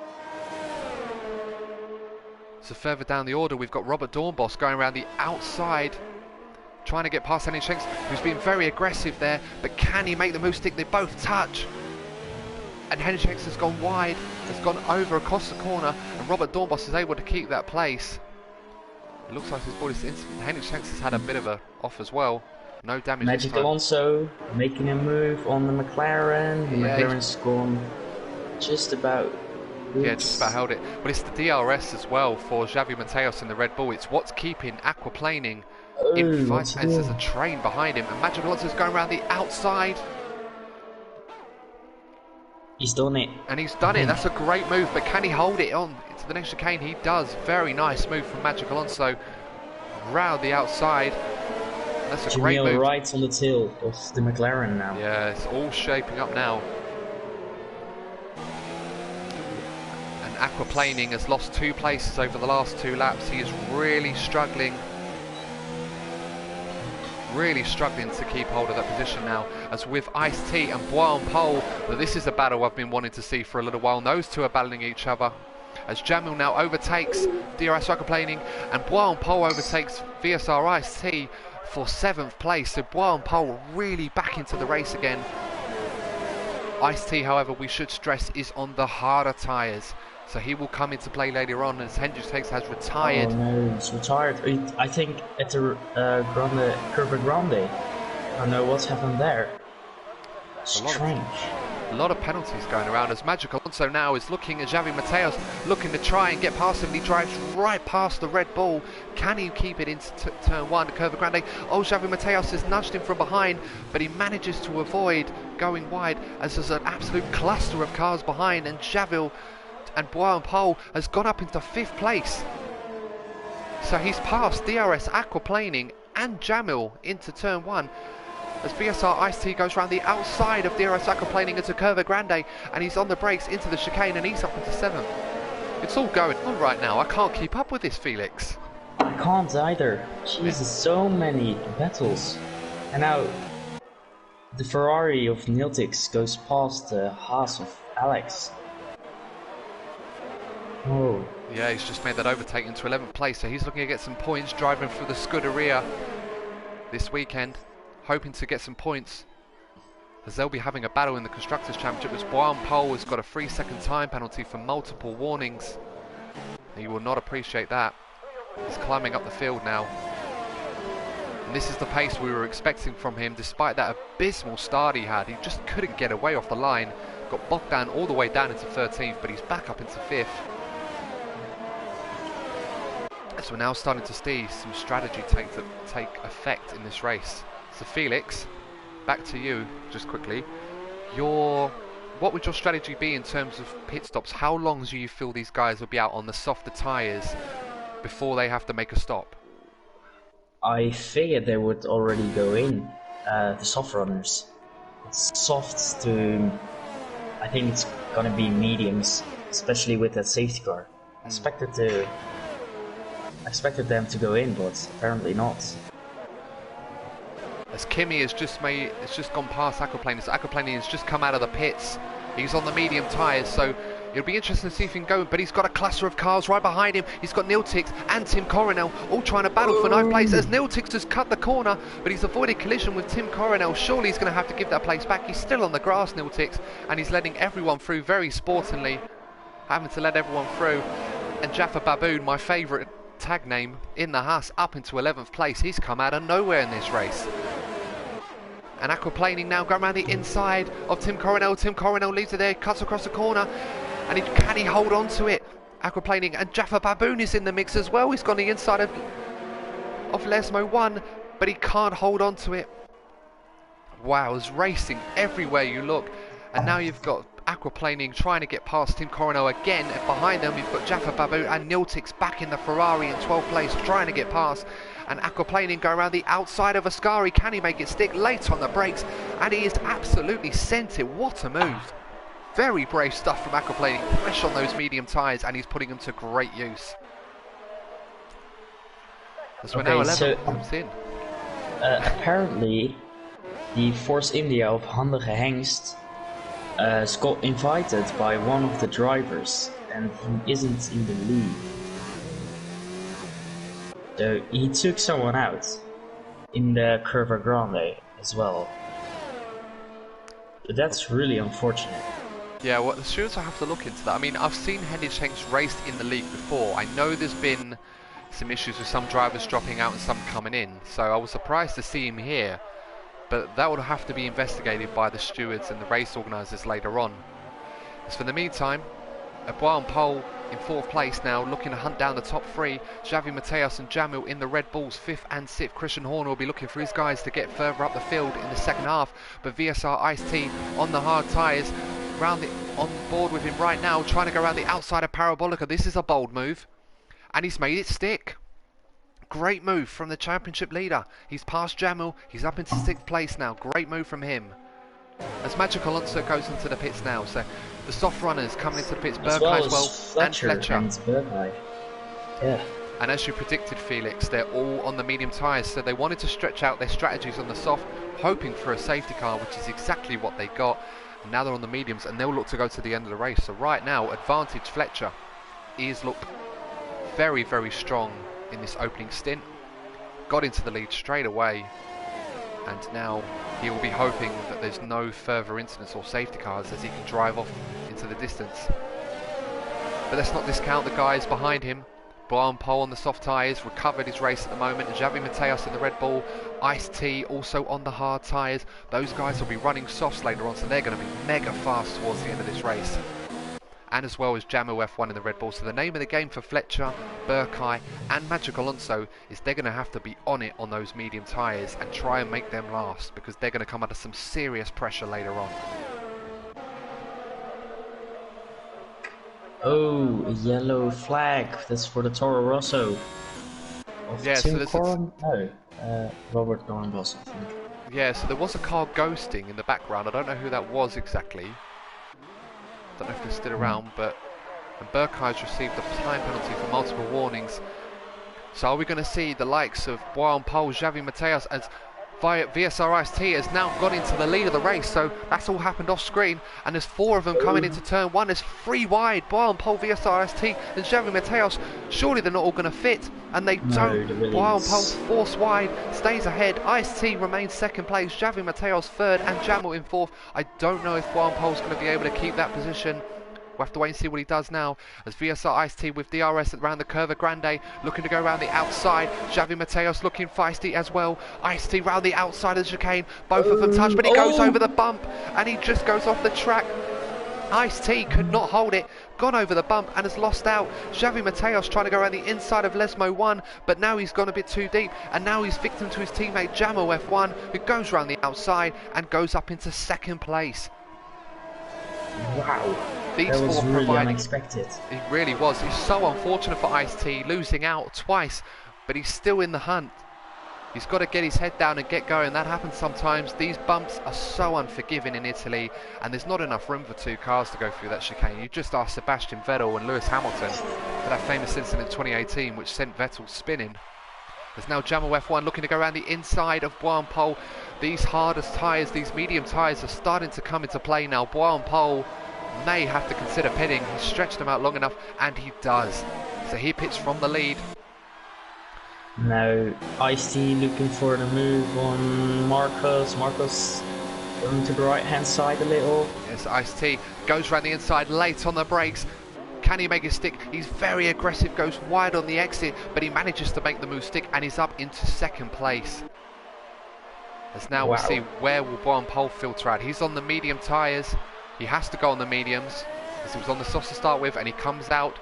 So further down the order, we've got Robert Dornbos going around the outside, trying to get past Henning Schenks, who's been very aggressive there, but can he make the move stick? They both touch. And Henning Schenks has gone wide, has gone over across the corner, and Robert Dornbos is able to keep that place. It looks like his body is instant. Henning Schenks has had a bit of a off as well. No damage. Magic Alonso making a move on the McLaren. The McLaren's gone just about. Oops. Yeah, just about held it. But it's the DRS as well for Xavi Mateos in the Red Bull. It's what's keeping Aquaplaning in fight. And there's a train behind him. And Magic Alonso's going around the outside. He's done it. And he's done it. That's a great move. But can he hold it on to the next chicane? He does. Very nice move from Magic Alonso. Round the outside. That's a great move. Right on the tail of the McLaren now. Yeah, it's all shaping up now. And Aquaplaning has lost 2 places over the last 2 laps. He is really struggling to keep hold of that position now. As with Ice-T and Bois and Pole, this is a battle I've been wanting to see for a little while. And those two are battling each other. As Jamil now overtakes DRS Aquaplaning, and Bois and Pole overtakes VSR Ice-T for 7th place. So Bois and Pole really back into the race again. Ice-T, however, we should stress, is on the harder tyres. So he will come into play later on, as Hendricks has retired. Oh no, he's retired. I think at the Curva Grande. I don't know what's happened there. Strange. A lot of penalties going around, as Magic Alonso now is looking at Xavi Mateos, looking to try and get past him. He drives right past the Red Bull. Can he keep it into turn 1 to Curva Grande? Oh, Xavi Mateos has nudged him from behind, but he manages to avoid going wide, as there's an absolute cluster of cars behind, and Xavi and Bois and Pole has gone up into 5th place. So he's passed DRS Aquaplaning and Jamil into turn 1. As VSR Ice-T goes around the outside of DRS Aquaplaning into Curva Grande, and he's on the brakes into the chicane, and he's up into 7th. It's all going on right now. I can't keep up with this, Felix. I can't either. Jesus, so many battles. And now the Ferrari of Niltix goes past the Haas of Alex. Oh. Yeah, he's just made that overtake into 11th place, so he's looking to get some points driving through the Scuderia this weekend, hoping to get some points, as they'll be having a battle in the Constructors' Championship, as Bois and Pole has got a 3-second time penalty for multiple warnings. He will not appreciate that. He's climbing up the field now. And this is the pace we were expecting from him, despite that abysmal start he had. He just couldn't get away off the line. Got bogged down all the way down into 13th, but he's back up into 5th. So we're now starting to see some strategy take effect in this race. So Felix, back to you just quickly. What would your strategy be in terms of pit stops? How long do you feel these guys will be out on the softer tyres before they have to make a stop? I figured they would already go in, the soft runners. It's soft to, I think it's gonna be mediums, especially with that safety car. I expected them to go in, but apparently not. As Kimi has just gone past Aquaplaning. So Aquaplaning has just come out of the pits. He's on the medium tyres, so it'll be interesting to see if he can go, but he's got a cluster of cars right behind him. He's got Niltix and Tim Coronel all trying to battle for 9th place, as Niltix has cut the corner, but he's avoided collision with Tim Coronel. Surely he's going to have to give that place back. He's still on the grass, Niltix, and he's letting everyone through very sportingly, having to let everyone through. And Jaffa Baboon, my favourite tag name in the Haas up into 11th place. He's come out of nowhere in this race. And aquaplaning now going around the inside of Tim Coronel. Tim Coronel leaves it there, cuts across the corner, and can he hold on to it? Aquaplaning, and Jaffa Baboon is in the mix as well. He's gone the inside of Lesmo 1, but he can't hold on to it. Wow, it's racing everywhere you look. And now you've got aquaplaning trying to get past Tim Coronel again. And behind them, we've got Jaffa Baboon and Niltix back in the Ferrari in 12th place, trying to get past. And aquaplaning go around the outside of Ascari. Can he make it stick? Late on the brakes, and he is absolutely sent it. What a move. Very brave stuff from aquaplaning. Fresh on those medium tyres, and he's putting them to great use. As we're now 11 laps in. Apparently, the Force India of Handige Hengst got invited by one of the drivers, and he isn't in the lead. So he took someone out in the Curva Grande as well. But that's really unfortunate. Yeah, well, the stewards will have to look into that. I mean, I've seen Hennig Schenks raced in the league before. I know there's been some issues with some drivers dropping out and some coming in, so I was surprised to see him here. But that would have to be investigated by the stewards and the race organisers later on. As for the meantime, Bois Pole in 4th place now, looking to hunt down the top 3. Xavi Mateos and Jamil in the Red Bulls, 5th and 6th. Christian Horner will be looking for his guys to get further up the field in the second half. But VSR Ice-T on the hard tyres, on board with him right now, trying to go around the outside of Parabolica. This is a bold move, and he's made it stick. Great move from the championship leader. He's past Jamil, he's up into 6th place now. Great move from him. As Magic Alonso goes into the pits now, so the soft runners coming into the pits, Burkheim as well, and Fletcher. Yeah. And as you predicted, Felix, they're all on the medium tyres, so they wanted to stretch out their strategies on the soft, hoping for a safety car, which is exactly what they got. And now they're on the mediums, and they'll look to go to the end of the race. So right now, advantage Fletcher. He's looked very, very strong in this opening stint. Got into the lead straight away, and now he will be hoping that there's no further incidents or safety cars as he can drive off into the distance. But let's not discount the guys behind him. Brian Pole on the soft tyres, recovered his race at the moment, and Xavi Mateos in the Red Bull. Ice-T also on the hard tyres. Those guys will be running softs later on, so they're going to be mega fast towards the end of this race. And as well as Jamil F1 in the Red Bull. So the name of the game for Fletcher, Burkheim and Magic Alonso is they're going to have to be on it on those medium tyres and try and make them last, because they're going to come under some serious pressure later on. Oh, a yellow flag. That's for the Toro Rosso. Yeah, so there's Robert Dornbos, I think. Yeah, so there was a car ghosting in the background. I don't know who that was exactly. Don't know if they're still around, but Burkheim's received a time penalty for multiple warnings. So are we going to see the likes of Bois Pole, Xavi Mateos, as VSR Ice-T has now gone into the lead of the race? So that's all happened off screen, and there's 4 of them coming into turn 1. There's 3 wide, Bois Pole, VSR Ice-T and Xavi Mateos. Surely they're not all going to fit, and they don't. Bois Pole's forced wide, stays ahead. Ice-T remains 2nd place, Xavi Mateos 3rd, and Jamil in 4th. I don't know if Bois Pole's going to be able to keep that position. We'll have to wait and see what he does now, as VSR Ice-T with DRS around the Curva Grande, looking to go around the outside. Xavi Mateos looking feisty as well. Ice-T round the outside of the chicane. Both of them touch, but he goes over the bump, and he just goes off the track. Ice-T could not hold it, gone over the bump and has lost out. Xavi Mateos trying to go around the inside of Lesmo 1, but now he's gone a bit too deep, and now he's victim to his teammate Jamil F1, who goes around the outside and goes up into 2nd place. Wow. These that was 4 really provide, unexpected. It really was. It's so unfortunate for Ice-T, losing out twice, but he's still in the hunt. He's got to get his head down and get going. That happens sometimes. These bumps are so unforgiving in Italy, and there's not enough room for 2 cars to go through that chicane. You just asked Sebastian Vettel and Lewis Hamilton for that famous incident in 2018, which sent Vettel spinning. There's now Jamil F1 looking to go around the inside of Bois Pole. These hardest tyres, these medium tyres are starting to come into play now. Bois Pole may have to consider pitting. He's stretched them out long enough, and he does. So he pits from the lead. Now Ice-T looking for the move on Marcos. Marcos going to the right hand side a little. Yes, Ice-T goes around the inside late on the brakes. Can he make it stick? He's very aggressive, goes wide on the exit, but he manages to make the move stick, and he's up into second place. As now we'll see where will Brian Pole filter out. He's on the medium tyres. He has to go on the mediums, because he was on the softs to start with, and he comes out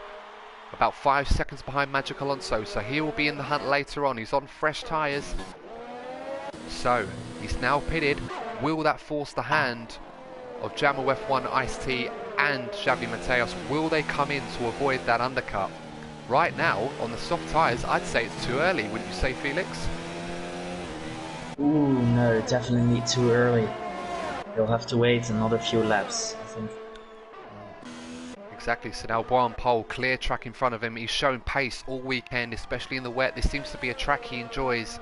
about 5 seconds behind Magic Alonso, so he will be in the hunt later on. He's on fresh tyres. So, he's now pitted. Will that force the hand of Jamel F1, Ice-T and Xavi Mateos? Will they come in to avoid that undercut? Right now, on the soft tyres, I'd say it's too early, wouldn't you say, Felix? Ooh, no, definitely too early. They'll have to wait another few laps, I think. Exactly, so now Brian Pole, clear track in front of him. He's shown pace all weekend, especially in the wet. This seems to be a track he enjoys.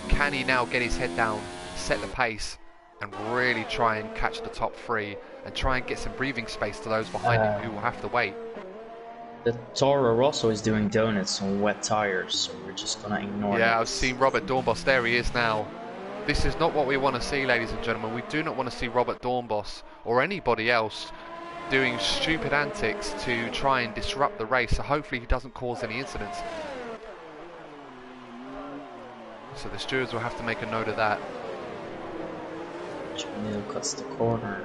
Can he now get his head down, set the pace, and really try and catch the top three, and try and get some breathing space to those behind him who will have to wait? The Toro Rosso is doing donuts on wet tires, so we're just gonna ignore it. Yeah, I've seen Robert Dornbos. There he is now. This is not what we want to see, ladies and gentlemen. We do not want to see Robert Dornbos or anybody else doing stupid antics to try and disrupt the race, so hopefully he doesn't cause any incidents. So the stewards will have to make a note of that. Neil cuts the corner.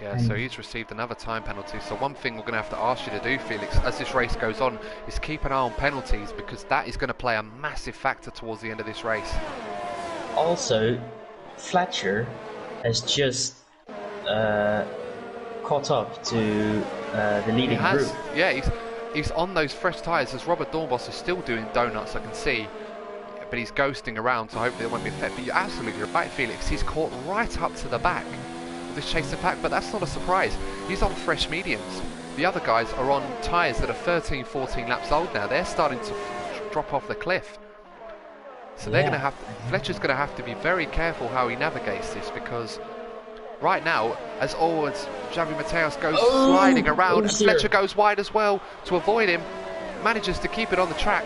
Yeah, so he's received another time penalty. So one thing we're going to have to ask you to do, Felix, as this race goes on, is keep an eye on penalties, because that is going to play a massive factor towards the end of this race. Also, Fletcher has just caught up to the leading group. Yeah, he's on those fresh tyres, as Robert Dornbos is still doing donuts, I can see. But he's ghosting around, so hopefully there won't be a effect. But you're absolutely right, Felix. He's caught right up to the back of this chasing pack, but that's not a surprise. He's on fresh mediums. The other guys are on tyres that are 13, 14 laps old now. They're starting to drop off the cliff. So they're going to have Fletcher's going to have to be very careful how he navigates this, because right now, as always, Xavi Mateos goes sliding around, and Fletcher goes wide as well to avoid him. Manages to keep it on the track.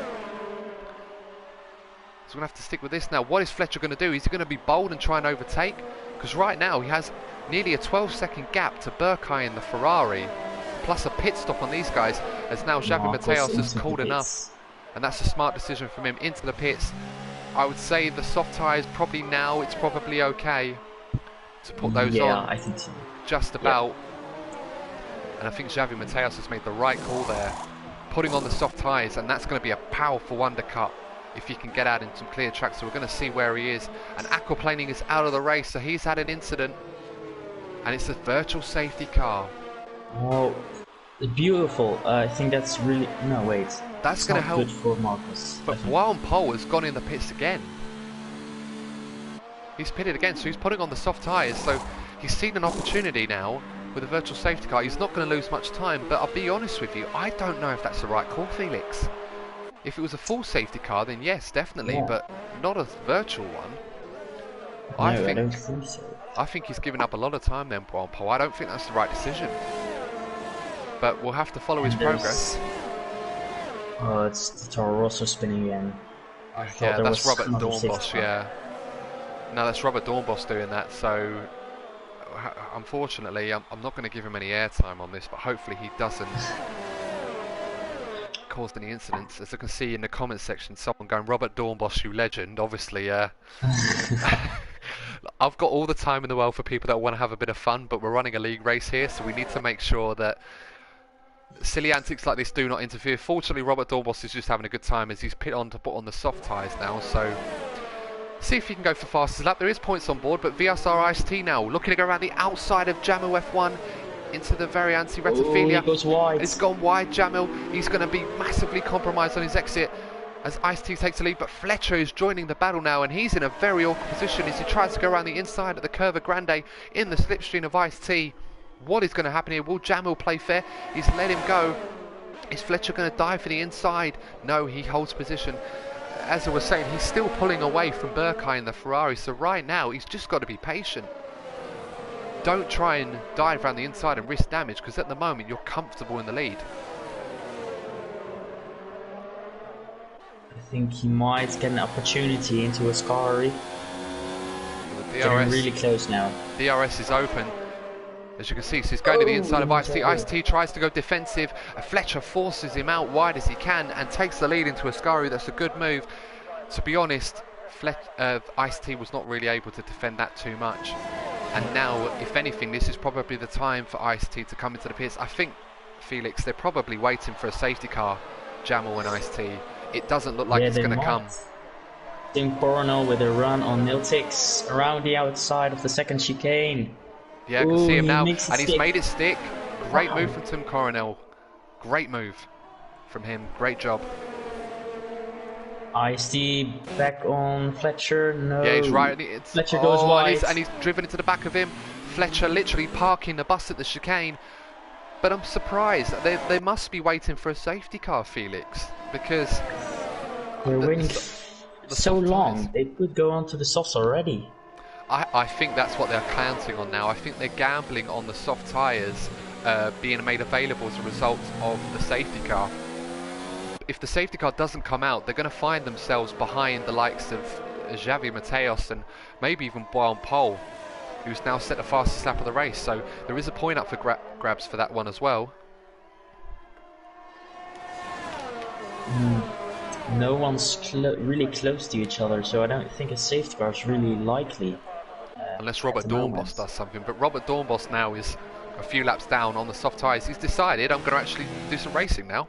So we're going to have to stick with this now. What is Fletcher going to do? Is he going to be bold and try and overtake? Because right now he has nearly a 12-second gap to Burkay in the Ferrari, plus a pit stop on these guys, as now Xavi Mateos has called enough. And that's a smart decision from him, into the pits. I would say the soft tyres, probably now, it's probably okay to put those on. I think so. Just about. And I think Xavi Mateos has made the right call there, putting on the soft tyres, and that's going to be a powerful undercut if he can get out in some clear tracks. So we're going to see where he is. And aquaplaning is out of the race, so he's had an incident, and it's a virtual safety car. Oh, beautiful. I think that's really... No, wait. That's going to help. Good for Marcus. But Brian Pole has gone in the pits again. He's pitted again, so he's putting on the soft tyres. So he's seen an opportunity now with a virtual safety car. He's not going to lose much time, but I'll be honest with you, I don't know if that's the right call, Felix. If it was a full safety car, then yes, definitely, but not a virtual one. No, I don't think so. I think he's given up a lot of time then, Brian Pole. I don't think that's the right decision. But we'll have to follow his progress. Oh, it's the Toro Rosso spinning again. Yeah, that's Robert Dornbos, yeah. No, that's Robert Dornbos doing that, so unfortunately I'm not going to give him any airtime on this, but hopefully he doesn't cause any incidents. As I can see in the comments section, someone going, Robert Dornbos, you legend. Obviously, I've got all the time in the world for people that want to have a bit of fun, but we're running a league race here, so we need to make sure that silly antics like this do not interfere. Fortunately, Robert Dornbos is just having a good time as he's put on the soft tyres now, so see if he can go for fastest lap. There is points on board, but VSR Ice-T now looking to go around the outside of Jamel F1 into the very anti-Retophilia. He goes wide. It's gone wide, Jamel. He's going to be massively compromised on his exit as Ice-T takes the lead, but Fletcher is joining the battle now, and he's in a very awkward position as he tries to go around the inside of the Curva Grande in the slipstream of Ice-T. What is going to happen here? Will Jamel play fair? He's let him go. Is Fletcher going to dive for the inside? No, he holds position. As I was saying, he's still pulling away from Burkay in the Ferrari, so right now he's just got to be patient. Don't try and dive around the inside and risk damage, because at the moment you're comfortable in the lead. I think he might get an opportunity into a Ascari. DRS, Getting really close now. DRS is open. As you can see, so he's going to the inside of Ice-T. Oh, Ice-T tries to go defensive. Fletcher forces him out wide as he can and takes the lead into Ascari. That's a good move. To be honest, Ice-T was not really able to defend that too much. And now, if anything, this is probably the time for Ice-T to come into the pits. I think, Felix, they're probably waiting for a safety car, Jamal and Ice-T. It doesn't look like it's going to come. Tim Coronel with a run on Niltix around the outside of the second chicane. Yeah, I can see him now, and stick. he's made it stick. Great move from Tim Coronel. Great move from him. Great job. Ice-T back on Fletcher. No. Yeah, he's right. Fletcher goes wide. And he's driven into the back of him. Fletcher literally parking the bus at the chicane. But I'm surprised. They must be waiting for a safety car, Felix, because they're waiting so long. They could go onto the softs already. I think that's what they're counting on now. I think they're gambling on the soft tyres being made available as a result of the safety car. If the safety car doesn't come out, they're going to find themselves behind the likes of Xavi Mateos and maybe even Boyan Pol, who's now set the fastest lap of the race. So there is a point up for grabs for that one as well. No one's really close to each other, so I don't think a safety car is really likely. Unless Robert Dornbos does something. But Robert Dornbos now is a few laps down on the soft tyres. He's decided, I'm going to actually do some racing now.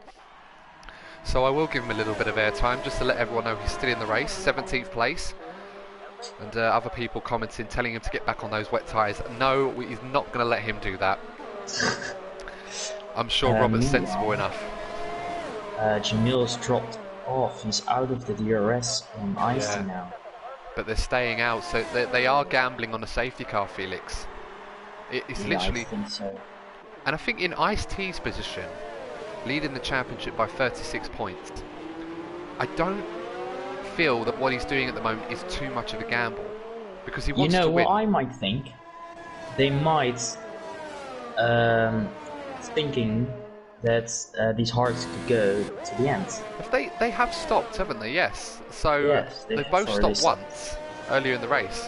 So I will give him a little bit of airtime just to let everyone know he's still in the race, 17th place. And other people commenting, telling him to get back on those wet tyres. No, he's not going to let him do that. I'm sure Robert's sensible enough. Jamil's dropped off. He's out of the DRS on Ice-T now. But they're staying out, so they are gambling on a safety car, Felix. It's literally... I think so. And I think in Ice-T's position, leading the championship by 36 points, I don't feel that what he's doing at the moment is too much of a gamble, because he wants to win. You know what I might think? They might thinking that these hearts could go to the end. They have stopped, haven't they? Yes. So yes, they both stopped once earlier in the race.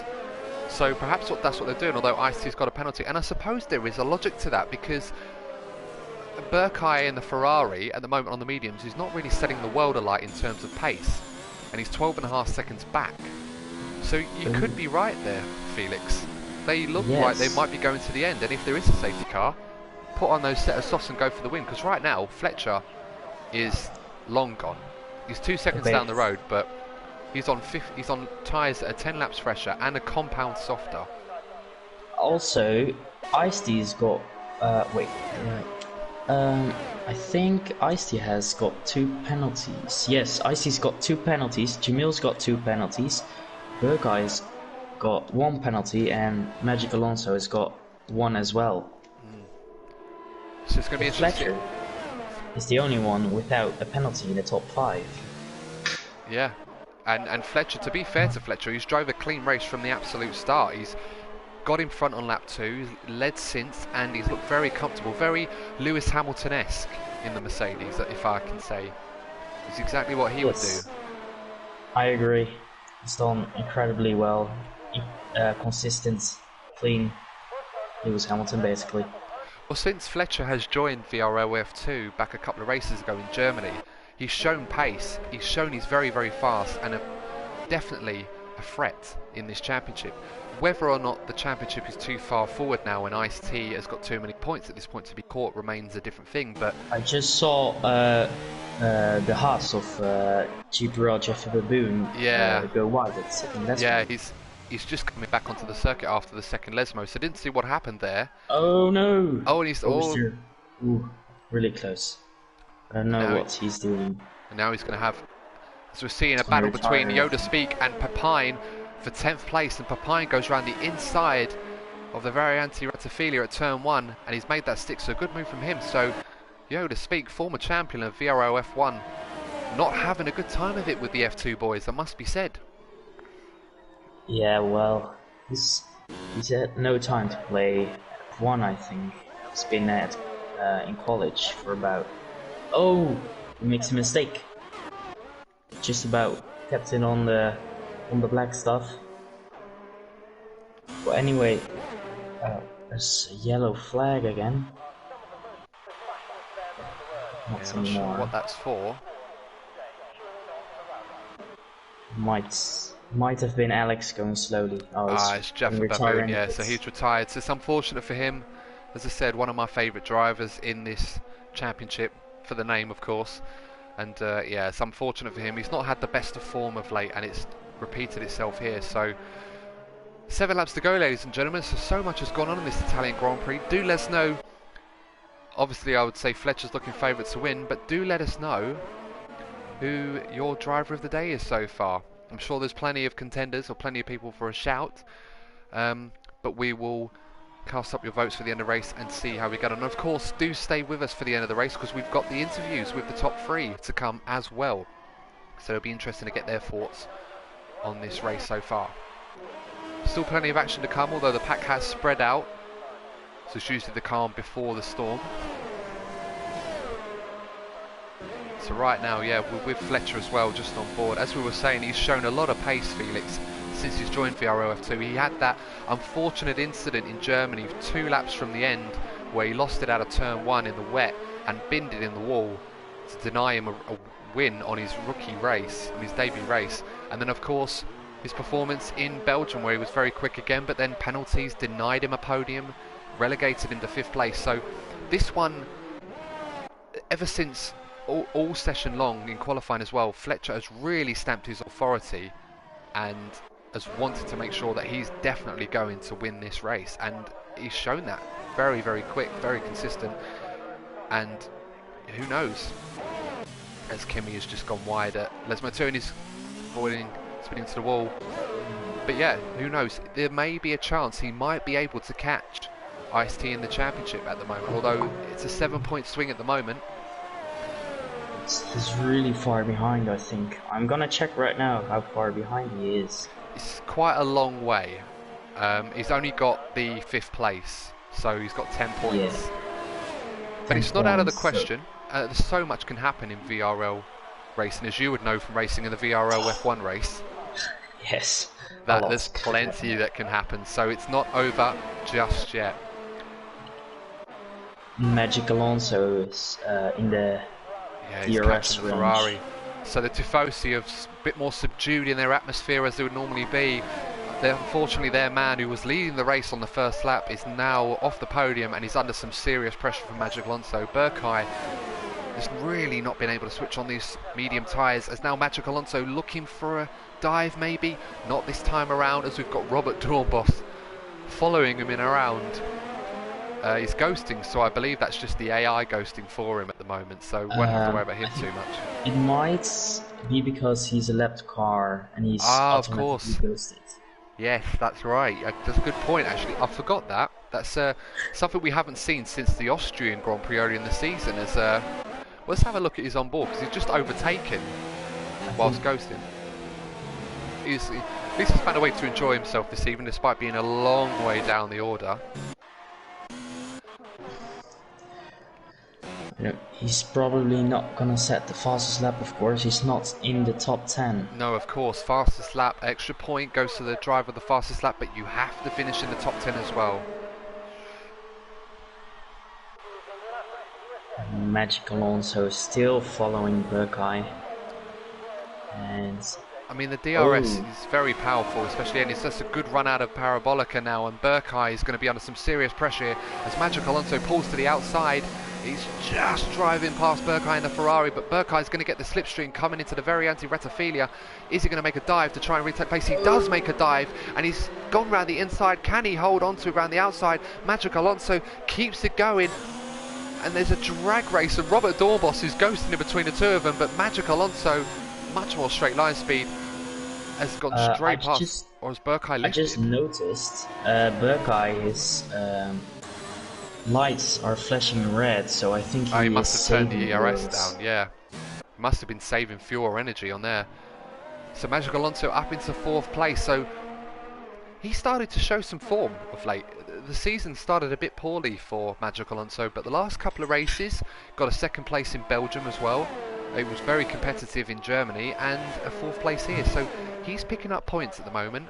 So perhaps that's what they're doing, although Ice-T's got a penalty. And I suppose there is a logic to that, because Burkay in the Ferrari at the moment on the mediums is not really setting the world alight in terms of pace, and he's 12.5 seconds back. So you could be right there, Felix. They look like they might be going to the end, and if there is a safety car, put on those set of softs and go for the win, because right now Fletcher is long gone. He's 2 seconds down the road, but he's on tyres that are 10 laps fresher and a compound softer. Also, Ice-T's got I think Ice-T has got 2 penalties. Yes, Ice-T's got 2 penalties. Jamil's got 2 penalties. Burkay's got 1 penalty, and Magic Alonso has got 1 as well. So it's going to be interesting. Fletcher is the only one without a penalty in the top 5. Yeah, and Fletcher, to be fair to Fletcher, he's drove a clean race from the absolute start. He's got in front on lap 2, led since, and he's looked very comfortable, very Lewis Hamilton-esque in the Mercedes, if I can say. It's exactly what he would do. I agree. He's done incredibly well. Consistent, clean Lewis Hamilton, basically. Well, since Fletcher has joined Vrl F2 back a couple of races ago in Germany, he's shown pace, he's shown he's very, very fast, and definitely a threat in this championship. Whether or not the championship is too far forward now and Ice-T has got too many points at this point to be caught remains a different thing, but... I just saw the Haas of Vrl Jeff Baboon go wide at the second Lesmo. Yeah, he's just coming back onto the circuit after the second Lesmo, so didn't see what happened there. Oh no! Oh, and he's... Ooh, really close. I don't know what he's doing. And now he's going to have... So we're seeing a battle between Yoda Speak and Papine for 10th place, and Papine goes around the inside of the Variante Ratifilia at turn 1, and he's made that stick, so a good move from him. So Yoda Speak, former champion of Vrl F1, not having a good time of it with the F2 boys, that must be said. Yeah, well, he's had no time to play F1, I think. He's been in college for about... Oh! He makes a mistake. Just about kept it on the black stuff. But anyway, There's a yellow flag again. Not Not anymore. sure what that's for. Might have been Alex going slowly. Oh, It's Jeff Baboon, retiring. yeah, so he's retired. So it's unfortunate for him. As I said, one of my favourite drivers in this championship, for the name, of course. And yeah, it's unfortunate for him. He's not had the best of form of late, and it's repeated itself here. So 7 laps to go, ladies and gentlemen. So much has gone on in this Italian Grand Prix. Do let us know. Obviously, I would say Fletcher's looking favourite to win, but do let us know who your driver of the day is so far. I'm sure there's plenty of contenders or plenty of people for a shout, but we will cast up your votes for the end of the race and see how we get on. And of course, do stay with us for the end of the race, because we've got the interviews with the top 3 to come as well. So it'll be interesting to get their thoughts on this race so far. Still plenty of action to come, although the pack has spread out. So it's usually the calm before the storm. So right now, yeah, we're with Fletcher as well, just on board. As we were saying, he's shown a lot of pace, Felix, since he's joined Vrl F2. He had that unfortunate incident in Germany 2 laps from the end, where he lost it out of turn 1 in the wet and binned it in the wall to deny him a win on his rookie race, on his debut race. And then, of course, his performance in Belgium, where he was very quick again, but then penalties denied him a podium, relegated him to 5th place. So this one, ever since all session long in qualifying as well, Fletcher has really stamped his authority and has wanted to make sure that he's definitely going to win this race, and he's shown that. Very, very quick, very consistent, and who knows, as Kimi has just gone wide at Les Matoni's avoiding spinning to the wall. But yeah, who knows, there may be a chance he might be able to catch Ice-T in the championship at the moment, although it's a 7-point swing at the moment. He's really far behind, I think. I'm gonna check right now how far behind he is. It's quite a long way. He's only got the 5th place, so he's got 10 points. Yeah. But it's not out of the question. There's so much can happen in VRL racing, as you would know from racing in the VRL F1 race. Yes. That there's plenty that can happen, so it's not over just yet. Magic Alonso is in the he's DRS catching the Ferrari. So the Tifosi are a bit more subdued in their atmosphere as they would normally be. Unfortunately, their man who was leading the race on the first lap is now off the podium, and he's under some serious pressure from Magic Alonso. Burkay has really not been able to switch on these medium tyres, as now Magic Alonso looking for a dive maybe. Not this time around, as we've got Robert Dornbos following him in around. He's ghosting, so I believe that's just the AI ghosting for him at the moment, so won't have to worry about him too much. It might be because he's a lapped car and he's of course ghosted. Yes, that's right. That's a good point, actually. I forgot that. That's something we haven't seen since the Austrian Grand Prix earlier in the season. Let's have a look at his on-board, because he's just overtaken whilst ghosting. At least he's found a way to enjoy himself this evening, despite being a long way down the order. You know, he's probably not gonna set the fastest lap, of course. He's not in the top 10. No, of course. Fastest lap, extra point goes to the driver of the fastest lap, but you have to finish in the top 10 as well. Magic Alonso is still following Burkay. And I mean, the DRS is very powerful, especially, and it's just a good run out of Parabolica now, and Burkay is going to be under some serious pressure here as Magic Alonso pulls to the outside. He's just driving past Burkay in the Ferrari, but Burkay is going to get the slipstream coming into the very anti-Rettifilia. Is he going to make a dive to try and retake pace? He does make a dive, and he's gone round the inside. Can he hold on to it around the outside? Magic Alonso keeps it going, and there's a drag race, and Robert Dornbos is ghosting in between the two of them, but Magic Alonso, much more straight line speed, has gone straight past, or has Burkay lifted? I just noticed Burkay, his lights are flashing red, so I think he must have turned the ERS those down, yeah. Must have been saving fuel or energy on there. So Magic Alonso up into 4th place, so he started to show some form of late. The season started a bit poorly for Magic Alonso, but the last couple of races, got a 2nd place in Belgium as well. It was very competitive in Germany, and a 4th place here, so he's picking up points at the moment.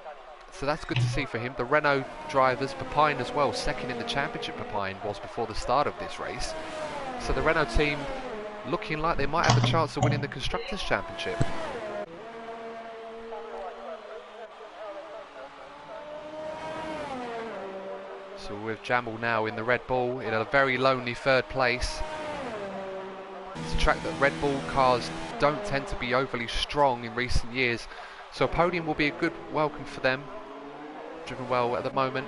So that's good to see for him. The Renault drivers, Papine as well, second in the championship Papine was before the start of this race. So the Renault team looking like they might have a chance of winning the Constructors' Championship. So with Jamal now in the Red Bull in a very lonely third place. It's a track that Red Bull cars don't tend to be overly strong in recent years. So a podium will be a good welcome for them. Driven well at the moment.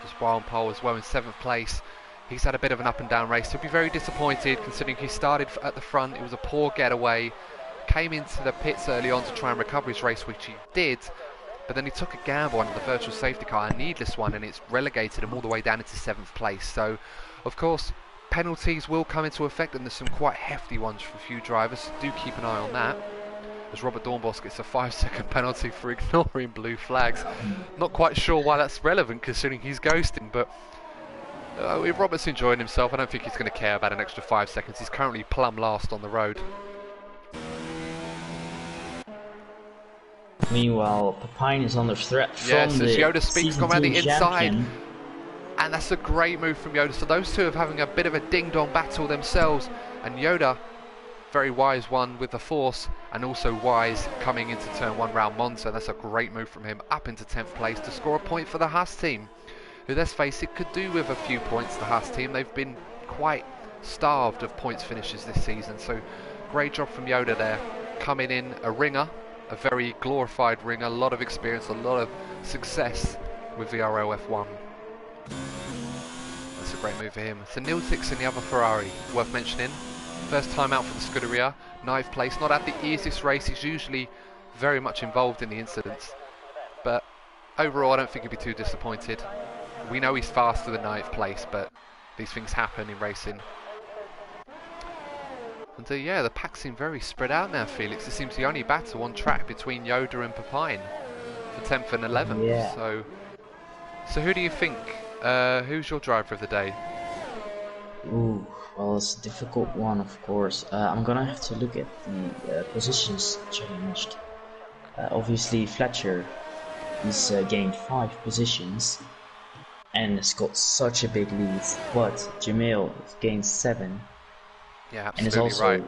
Just Wild Pole as well in 7th place. He's had a bit of an up and down race. He'll be very disappointed considering he started at the front. It was a poor getaway. Came into the pits early on to try and recover his race, which he did. But then he took a gamble under the virtual safety car, a needless one, and it's relegated him all the way down into 7th place. So, of course, penalties will come into effect, and there's some quite hefty ones for a few drivers. Do keep an eye on that. As Robert Dornbos gets a 5-second penalty for ignoring blue flags. Not quite sure why that's relevant considering he's ghosting, but if Robert's enjoying himself, I don't think he's going to care about an extra 5 seconds. He's currently plumb last on the road. Meanwhile, Papine is under threat from yes, as the Yoda speaks, gone around the inside. champion. And that's a great move from Yoda. So those two are having a bit of a ding-dong battle themselves. And Yoda, very wise one with the force, and also wise coming into turn 1 round Monza. That's a great move from him, up into 10th place to score a point for the Haas team, who, let's face it, could do with a few points. The Haas team, they've been quite starved of points finishes this season. So great job from Yoda there, coming in a ringer, a very glorified ringer, a lot of experience, a lot of success with VRL F1. That's a great move for him. So Neil Tix in the other Ferrari, worth mentioning. First time out for the Scuderia, 9th place. Not at the easiest race, he's usually very much involved in the incidents. But overall, I don't think he'd be too disappointed. We know he's faster than 9th place, but these things happen in racing. And yeah, the pack seem very spread out now, Felix. It seems the only battle on track between Yoda and Papine for 10th and 11th. Yeah. So who do you think? Who's your driver of the day? Ooh, well, it's a difficult one, of course. I'm gonna have to look at the positions changed. Obviously, Fletcher, he's gained 5 positions and has got such a big lead. But Jamil has gained 7. Yeah, and absolutely is also, right.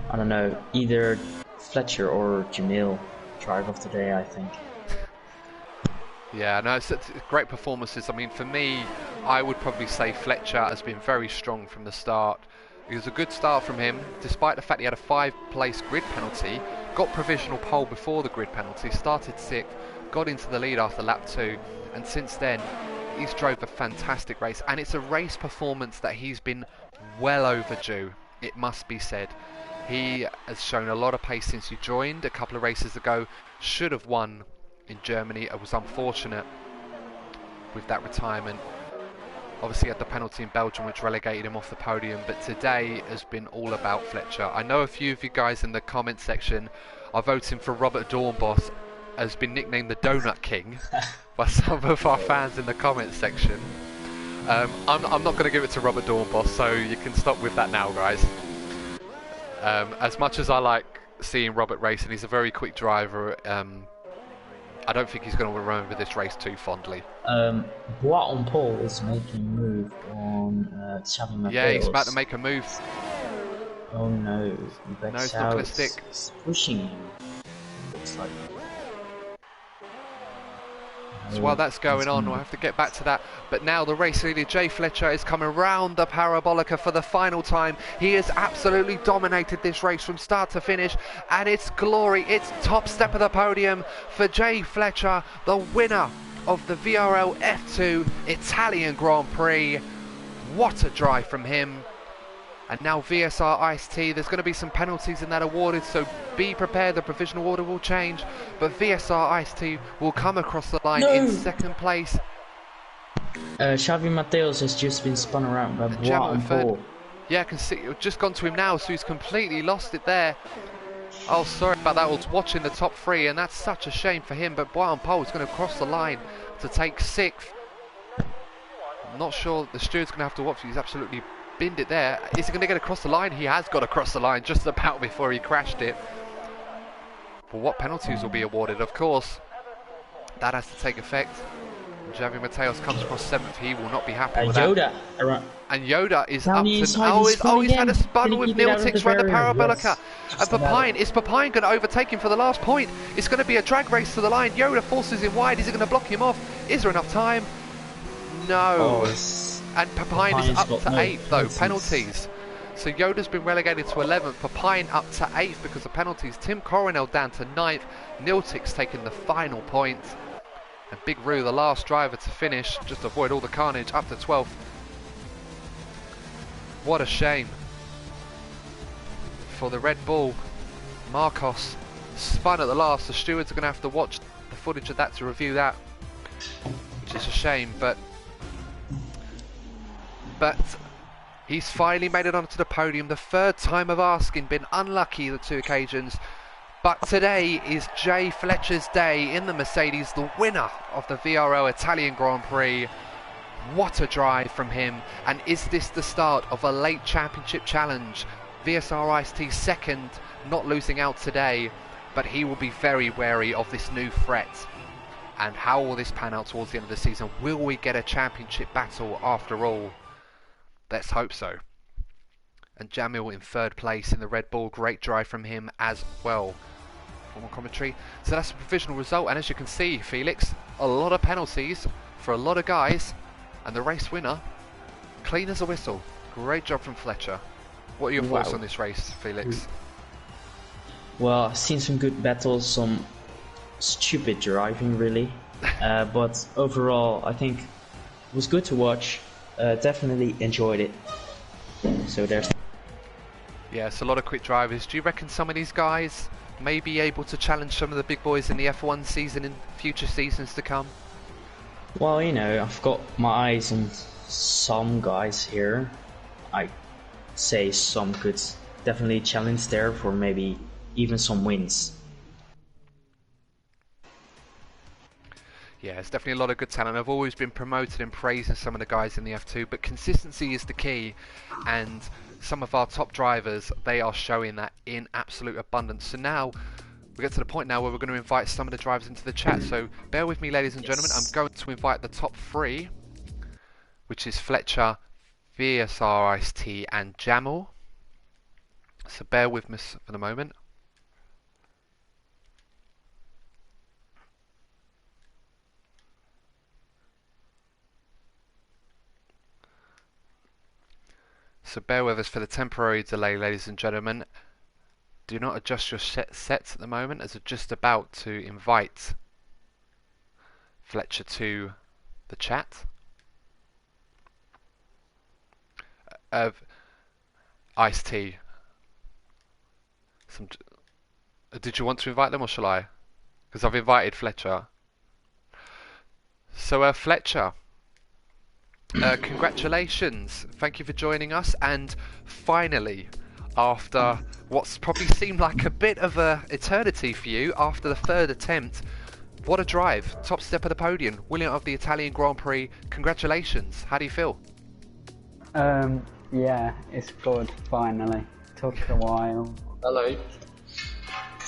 I don't know, either Fletcher or Jamil, driver of the day, I think. Yeah, no, it's great performances. I mean, for me, I would probably say Fletcher has been very strong from the start. It was a good start from him, despite the fact he had a 5-place grid penalty, got provisional pole before the grid penalty, started 6th, got into the lead after lap 2, and since then, he's drove a fantastic race, and it's a race performance that he's been well overdue, it must be said. He has shown a lot of pace since he joined a couple of races ago, should have won in Germany. It was unfortunate with that retirement. Obviously had the penalty in Belgium which relegated him off the podium, but today has been all about Fletcher. I know a few of you guys in the comment section are voting for Robert Dornbos, has been nicknamed the Donut King by some of our fans in the comment section. I'm not going to give it to Robert Dornbos, so you can stop with that now, guys. As much as I like seeing Robert racing, he's a very quick driver. I don't think he's going to remember this race too fondly. Bois on pole is making a move on Xavi Mateos. Yeah, he's about to make a move. Oh no, No, it's not going to stick. It's pushing him. Looks like. So while that's going on, we'll have to get back to that. But now the race leader, Jay Fletcher, is coming round the Parabolica for the final time. He has absolutely dominated this race from start to finish, and it's glory. It's top step of the podium for Jay Fletcher, the winner of the VRL F2 Italian Grand Prix. What a drive from him. And now VSR Ice-T, there's going to be some penalties in that awarded, so be prepared, the provisional order will change, but VSR Ice-T will come across the line in 2nd place. Xavi Mateos has just been spun around by Bois on pole. Yeah, I can see, it's just gone to him now, so he's completely lost it there. Oh, sorry about that, I was watching the top 3, and that's such a shame for him, but Bois on pole is going to cross the line to take 6th. I'm not sure, the steward's going to have to watch, he's absolutely binned it there. Is he going to get across the line? He has got across the line just about before he crashed it. Well, what penalties will be awarded? Of course, that has to take effect. Javi Mateos comes across 7th. He will not be happy with Yoda. that. And Yoda is Down up the to... inside, he's had a again. spun Can he with keep it out of Niltix the around the barrier? Parabolica. Yes. And Papine, is Papine going to overtake him for the last point? It's going to be a drag race to the line. Yoda forces him wide. Is it going to block him off? Is there enough time? No. And Papine is up to 8th though. Penalties. So Yoda's been relegated to 11th. Papine up to 8th because of penalties. Tim Coronel down to 9th. Niltix taking the final point. And Big Roo, the last driver to finish, just to avoid all the carnage, up to 12th. What a shame for the Red Bull. Marcos spun at the last. The stewards are going to have to watch the footage of that to review that, which is a shame, but he's finally made it onto the podium. The 3rd time of asking, been unlucky the 2 occasions. But today is Jay Fletcher's day in the Mercedes, the winner of the VRL Italian Grand Prix. What a drive from him. And is this the start of a late championship challenge? VSR Ice-T 2nd, not losing out today, but he will be very wary of this new threat. And how will this pan out towards the end of the season? Will we get a championship battle after all? Let's hope so. And Jamil in 3rd place in the Red Bull. Great drive from him as well. Formal commentary. So that's a provisional result, and as you can see, Felix, a lot of penalties for a lot of guys, and the race winner, clean as a whistle. Great job from Fletcher. What are your thoughts on this race, Felix? Well, I've seen some good battles, some stupid driving really, but overall I think it was good to watch. Definitely enjoyed it. So there's... Yes, a lot of quick drivers. Do you reckon some of these guys may be able to challenge some of the big boys in the F1 season in future seasons to come? Well, you know, I've got my eyes on some guys here. I say some could definitely challenge there for maybe even some wins. Yeah, there's definitely a lot of good talent. I've always been promoted and praising some of the guys in the F2, but consistency is the key, and some of our top drivers, they are showing that in absolute abundance. So now we get to the point now where we're going to invite some of the drivers into the chat. So bear with me, ladies and gentlemen. I'm going to invite the top 3, which is Fletcher, VSR Ice-T and Jamal. So bear with me for the moment. So bear with us for the temporary delay, ladies and gentlemen. Do not adjust your sets at the moment, as we're just about to invite Fletcher to the chat. Of Ice-T. Did you want to invite them, or shall I? Because I've invited Fletcher. So Fletcher, congratulations, thank you for joining us, and finally, after what's probably seemed like a bit of a eternity for you, after the 3rd attempt, what a drive, top step of the podium, winner of the Italian Grand Prix. Congratulations, how do you feel? Yeah, it's good, finally. Took a while. Hello.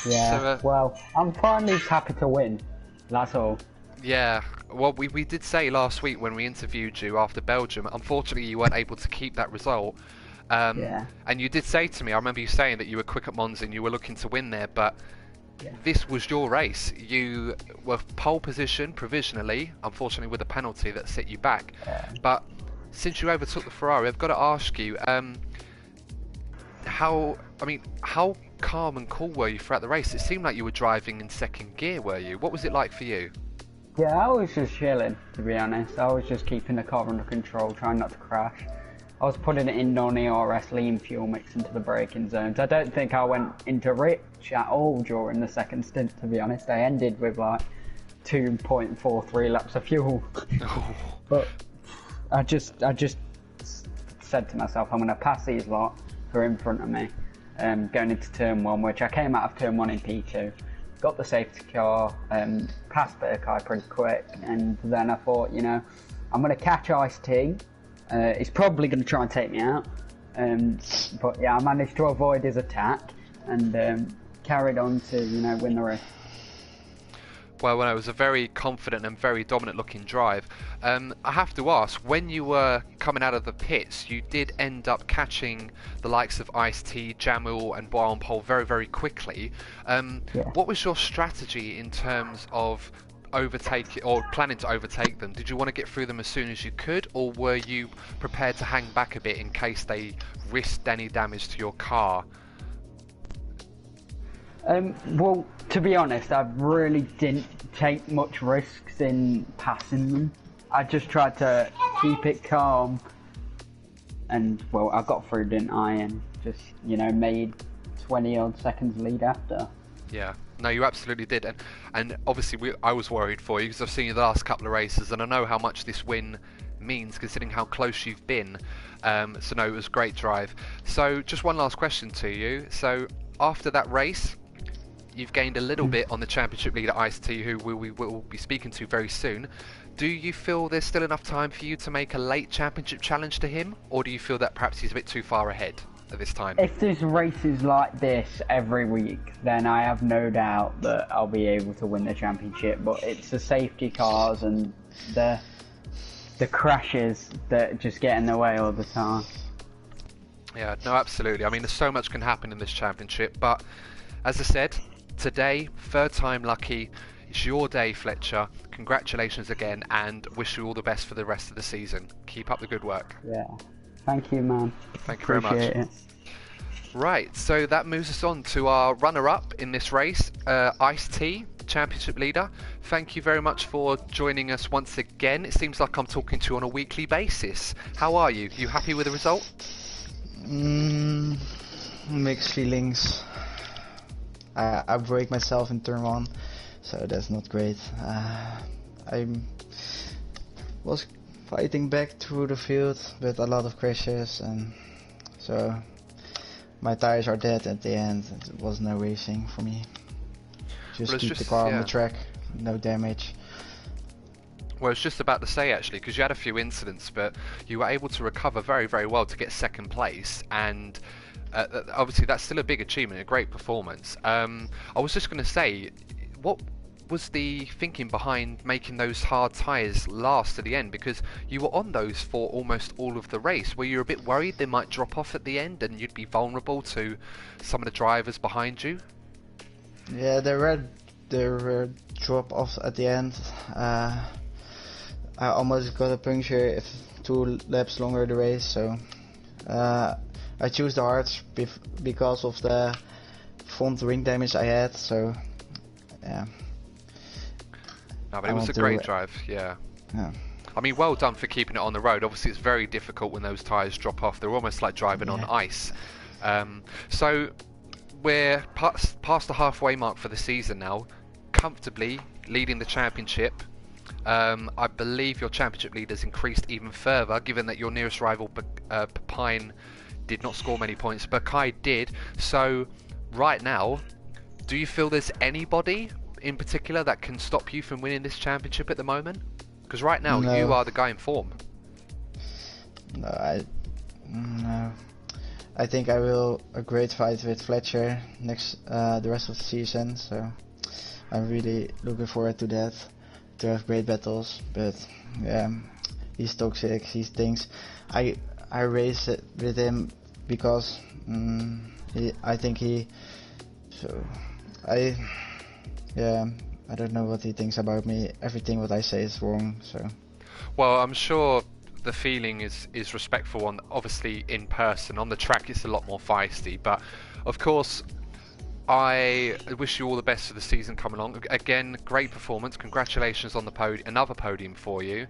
Yeah, So, well, I'm finally happy to win, that's all. Yeah, well, we did say last week when we interviewed you after Belgium, unfortunately you weren't able to keep that result. Yeah. And you did say to me, I remember you saying that you were quick at Monza and you were looking to win there, but Yeah. this was your race. You were pole position provisionally, unfortunately with a penalty that set you back. Yeah. But since you overtook the Ferrari, I've got to ask you, how calm and cool were you throughout the race? It seemed like you were driving in 2nd gear, were you? What was it like for you? Yeah, I was just chilling, to be honest. I was just keeping the car under control, trying not to crash. I was putting it in non-ERS lean fuel mix into the braking zones. I don't think I went into rich at all during the 2nd stint, to be honest. I ended with like 2.43 laps of fuel. But I just said to myself, I'm going to pass these lot who are in front of me, going into turn 1, which I came out of turn 1 in P2. Got the safety car, passed Burkai pretty quick, and then I thought, you know, I'm going to catch Ice-T. He's probably going to try and take me out, but yeah, I managed to avoid his attack and carried on to, you know, win the race. Well, it was a very confident and very dominant looking drive. I have to ask, when you were coming out of the pits, you did end up catching the likes of Ice-T, Jamil and Boy on pole very, very quickly. What was your strategy in terms of overtaking or planning to overtake them? Did you want to get through them as soon as you could, or were you prepared to hang back a bit in case they risked any damage to your car? Well, to be honest, I really didn't take much risks in passing them. I just tried to keep it calm, and well, I got through, didn't I? And just, you know, made 20 odd seconds lead after. Yeah, no, you absolutely did, and obviously I was worried for you because I've seen you the last couple of races, and I know how much this win means considering how close you've been. So no, it was a great drive. So just one last question to you. So after that race, you've gained a little bit on the championship leader Ice-T, who we will be speaking to very soon. Do you feel there's still enough time for you to make a late championship challenge to him, or do you feel that perhaps he's a bit too far ahead at this time? If there's races like this every week, then I have no doubt that I'll be able to win the championship, but it's the safety cars and the crashes that just get in the way all the time. Yeah, no, absolutely. I mean, there's so much can happen in this championship, but as I said, today, third time lucky. It's your day, Fletcher. Congratulations again, and wish you all the best for the rest of the season. Keep up the good work. Yeah. Thank you, man. Thank you very much. It. Right, so that moves us on to our runner-up in this race, Ice-T, championship leader. Thank you very much for joining us once again. It seems like I'm talking to you on a weekly basis. How are you? You happy with the result? Mixed feelings. I break myself in turn 1, so that's not great. I was fighting back through the field with a lot of crashes, and so my tires are dead at the end. It was no racing for me. Just keep the car on the track, no damage. Well, I was just about to say actually, because you had a few incidents, but you were able to recover very, very well to get second place, and obviously that's still a big achievement, a great performance. I was just going to say, what was the thinking behind making those hard tyres last to the end? Because you were on those for almost all of the race. Were you a bit worried they might drop off at the end and you'd be vulnerable to some of the drivers behind you? Yeah, there were drop offs at the end. I almost got a puncture if 2 laps longer the race, so I chose the hards because of the front ring damage I had, so yeah. No, but it was a great drive, yeah. I mean, well done for keeping it on the road. Obviously, it's very difficult when those tyres drop off. They're almost like driving on ice. So we're past the halfway mark for the season now, comfortably leading the championship. I believe your championship lead has increased even further, given that your nearest rival, Pepine, did not score many points, but Kai did. So right now, do you feel there's anybody in particular that can stop you from winning this championship at the moment? Because right now you are the guy in form. No, I think I will a great fight with Fletcher the rest of the season, so I'm really looking forward to that, to have great battles. But yeah, he's toxic, he thinks I race it with him because I don't know what he thinks about me. Everything what I say is wrong, so. Well, I'm sure the feeling is respectful obviously in person. On the track it's a lot more feisty, but of course I wish you all the best for the season coming along. Again, great performance, congratulations on the another podium for you,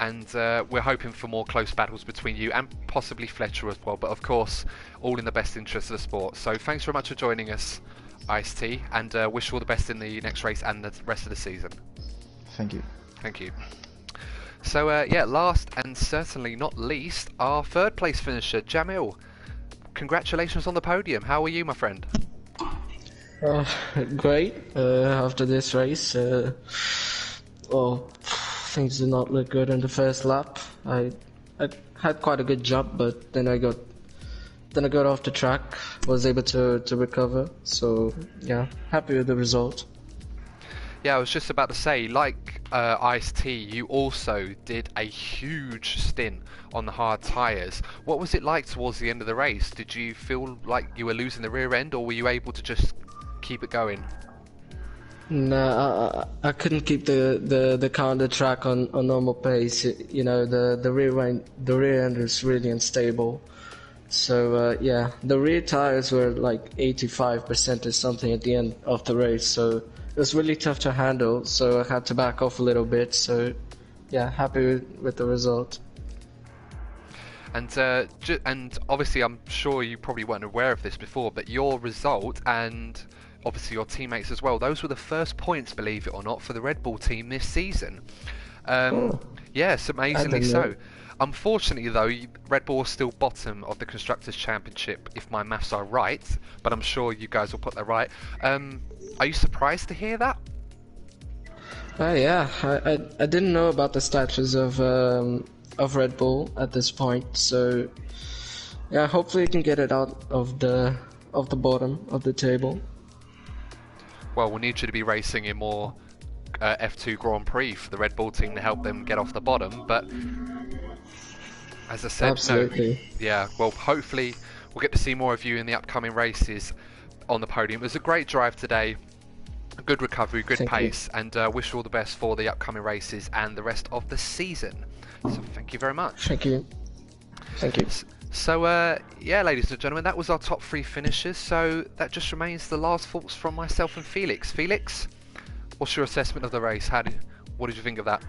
and we're hoping for more close battles between you and possibly Fletcher as well, but of course all in the best interest of the sport. So thanks very much for joining us, Ice-T, and wish you all the best in the next race and the rest of the season. Thank you. Thank you. So yeah, last and certainly not least, our third place finisher, Jamil. Congratulations on the podium. How are you, my friend? Great. After this race, well, things did not look good in the first lap. I had quite a good jump, but then I got then I got off the track, was able to recover. So yeah, happy with the result. Yeah, I was just about to say, like Ice-T, you also did a huge stint on the hard tyres. What was it like towards the end of the race? Did you feel like you were losing the rear end, or were you able to just keep it going? No, I couldn't keep the car on the track on normal pace. You know, the rear end is really unstable. So yeah, the rear tires were like 85% or something at the end of the race. So it was really tough to handle. So I had to back off a little bit. So yeah, happy with the result. And obviously, I'm sure you probably weren't aware of this before, but your result and obviously your teammates as well, those were the first points, believe it or not, for the Red Bull team this season. Yes, amazingly so. Unfortunately though, Red Bull is still bottom of the Constructors' Championship, if my maths are right, but I'm sure you guys will put that right. Are you surprised to hear that? Yeah, I didn't know about the status of Red Bull at this point, so yeah, hopefully you can get it out of the bottom of the table. Well, we'll need you to be racing in more F2 Grand Prix for the Red Bull team to help them get off the bottom, but as I said, absolutely. No. Yeah, well, hopefully we'll get to see more of you in the upcoming races on the podium. It was a great drive today, a good recovery, good pace, and wish you all the best for the upcoming races and the rest of the season. So thank you very much. Thank you. Thank you. So yeah, ladies and gentlemen, that was our top 3 finishers. So that just remains the last thoughts from myself and Felix. Felix, what's your assessment of the race? What did you think of that?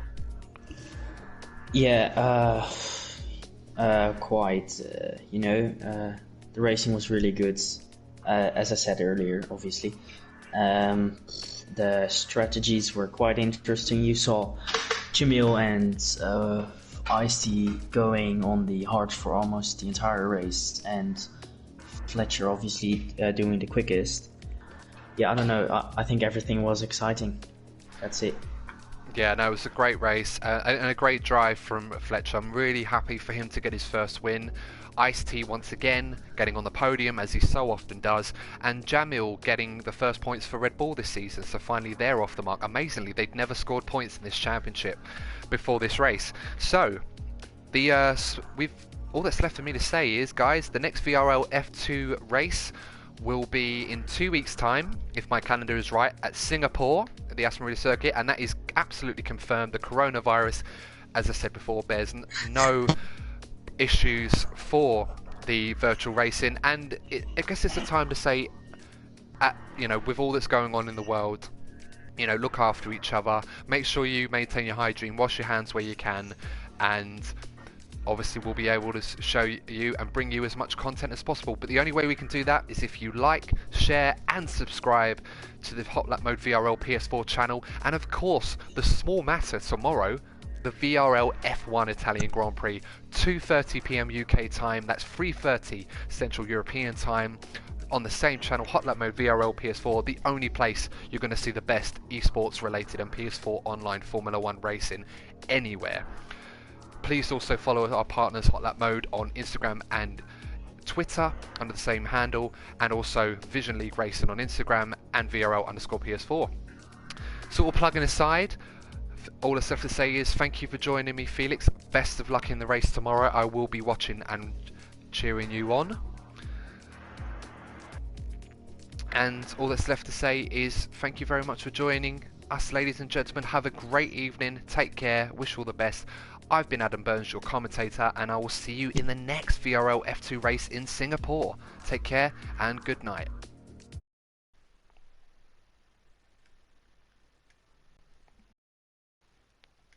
Yeah, quite. The racing was really good. As I said earlier, obviously. The strategies were quite interesting. You saw Jamil and Ice-T going on the hard for almost the entire race, and Fletcher obviously doing the quickest. Yeah, I don't know. I think everything was exciting. That's it. Yeah, no, it was a great race and a great drive from Fletcher. I'm really happy for him to get his first win. Ice-T once again getting on the podium, as he so often does, and Jamil getting the first points for Red Bull this season, so finally they're off the mark. Amazingly, they'd never scored points in this championship before this race. So all that's left for me to say is, guys, the next VRL F2 race will be in 2 weeks' time, if my calendar is right, at Singapore, at the Aston Martin circuit, and that is absolutely confirmed. The coronavirus, as I said before, bears no issues for the virtual racing, and I guess it's a time to say, with all that's going on in the world, look after each other, make sure you maintain your hygiene, wash your hands where you can, and obviously we'll be able to show you and bring you as much content as possible. But the only way we can do that is if you like, share and subscribe to the Hot Lap Mode VRL PS4 channel, and of course the small matter tomorrow, the VRL F1 Italian Grand Prix, 2:30 PM UK time, that's 3:30 Central European time, on the same channel, Hot Lap Mode VRL PS4, the only place you're going to see the best esports related and PS4 online Formula 1 racing anywhere. Please also follow our partners Hot Lap Mode on Instagram and Twitter under the same handle, and also Vision League Racing on Instagram and VRL_PS4. So all plugging aside, all that's left to say is thank you for joining me, Felix. Best of luck in the race tomorrow. I will be watching and cheering you on. And all that's left to say is thank you very much for joining us, ladies and gentlemen. Have a great evening. Take care. Wish you all the best. I've been Adam Burns, your commentator, and I will see you in the next VRL F2 race in Singapore. Take care and good night.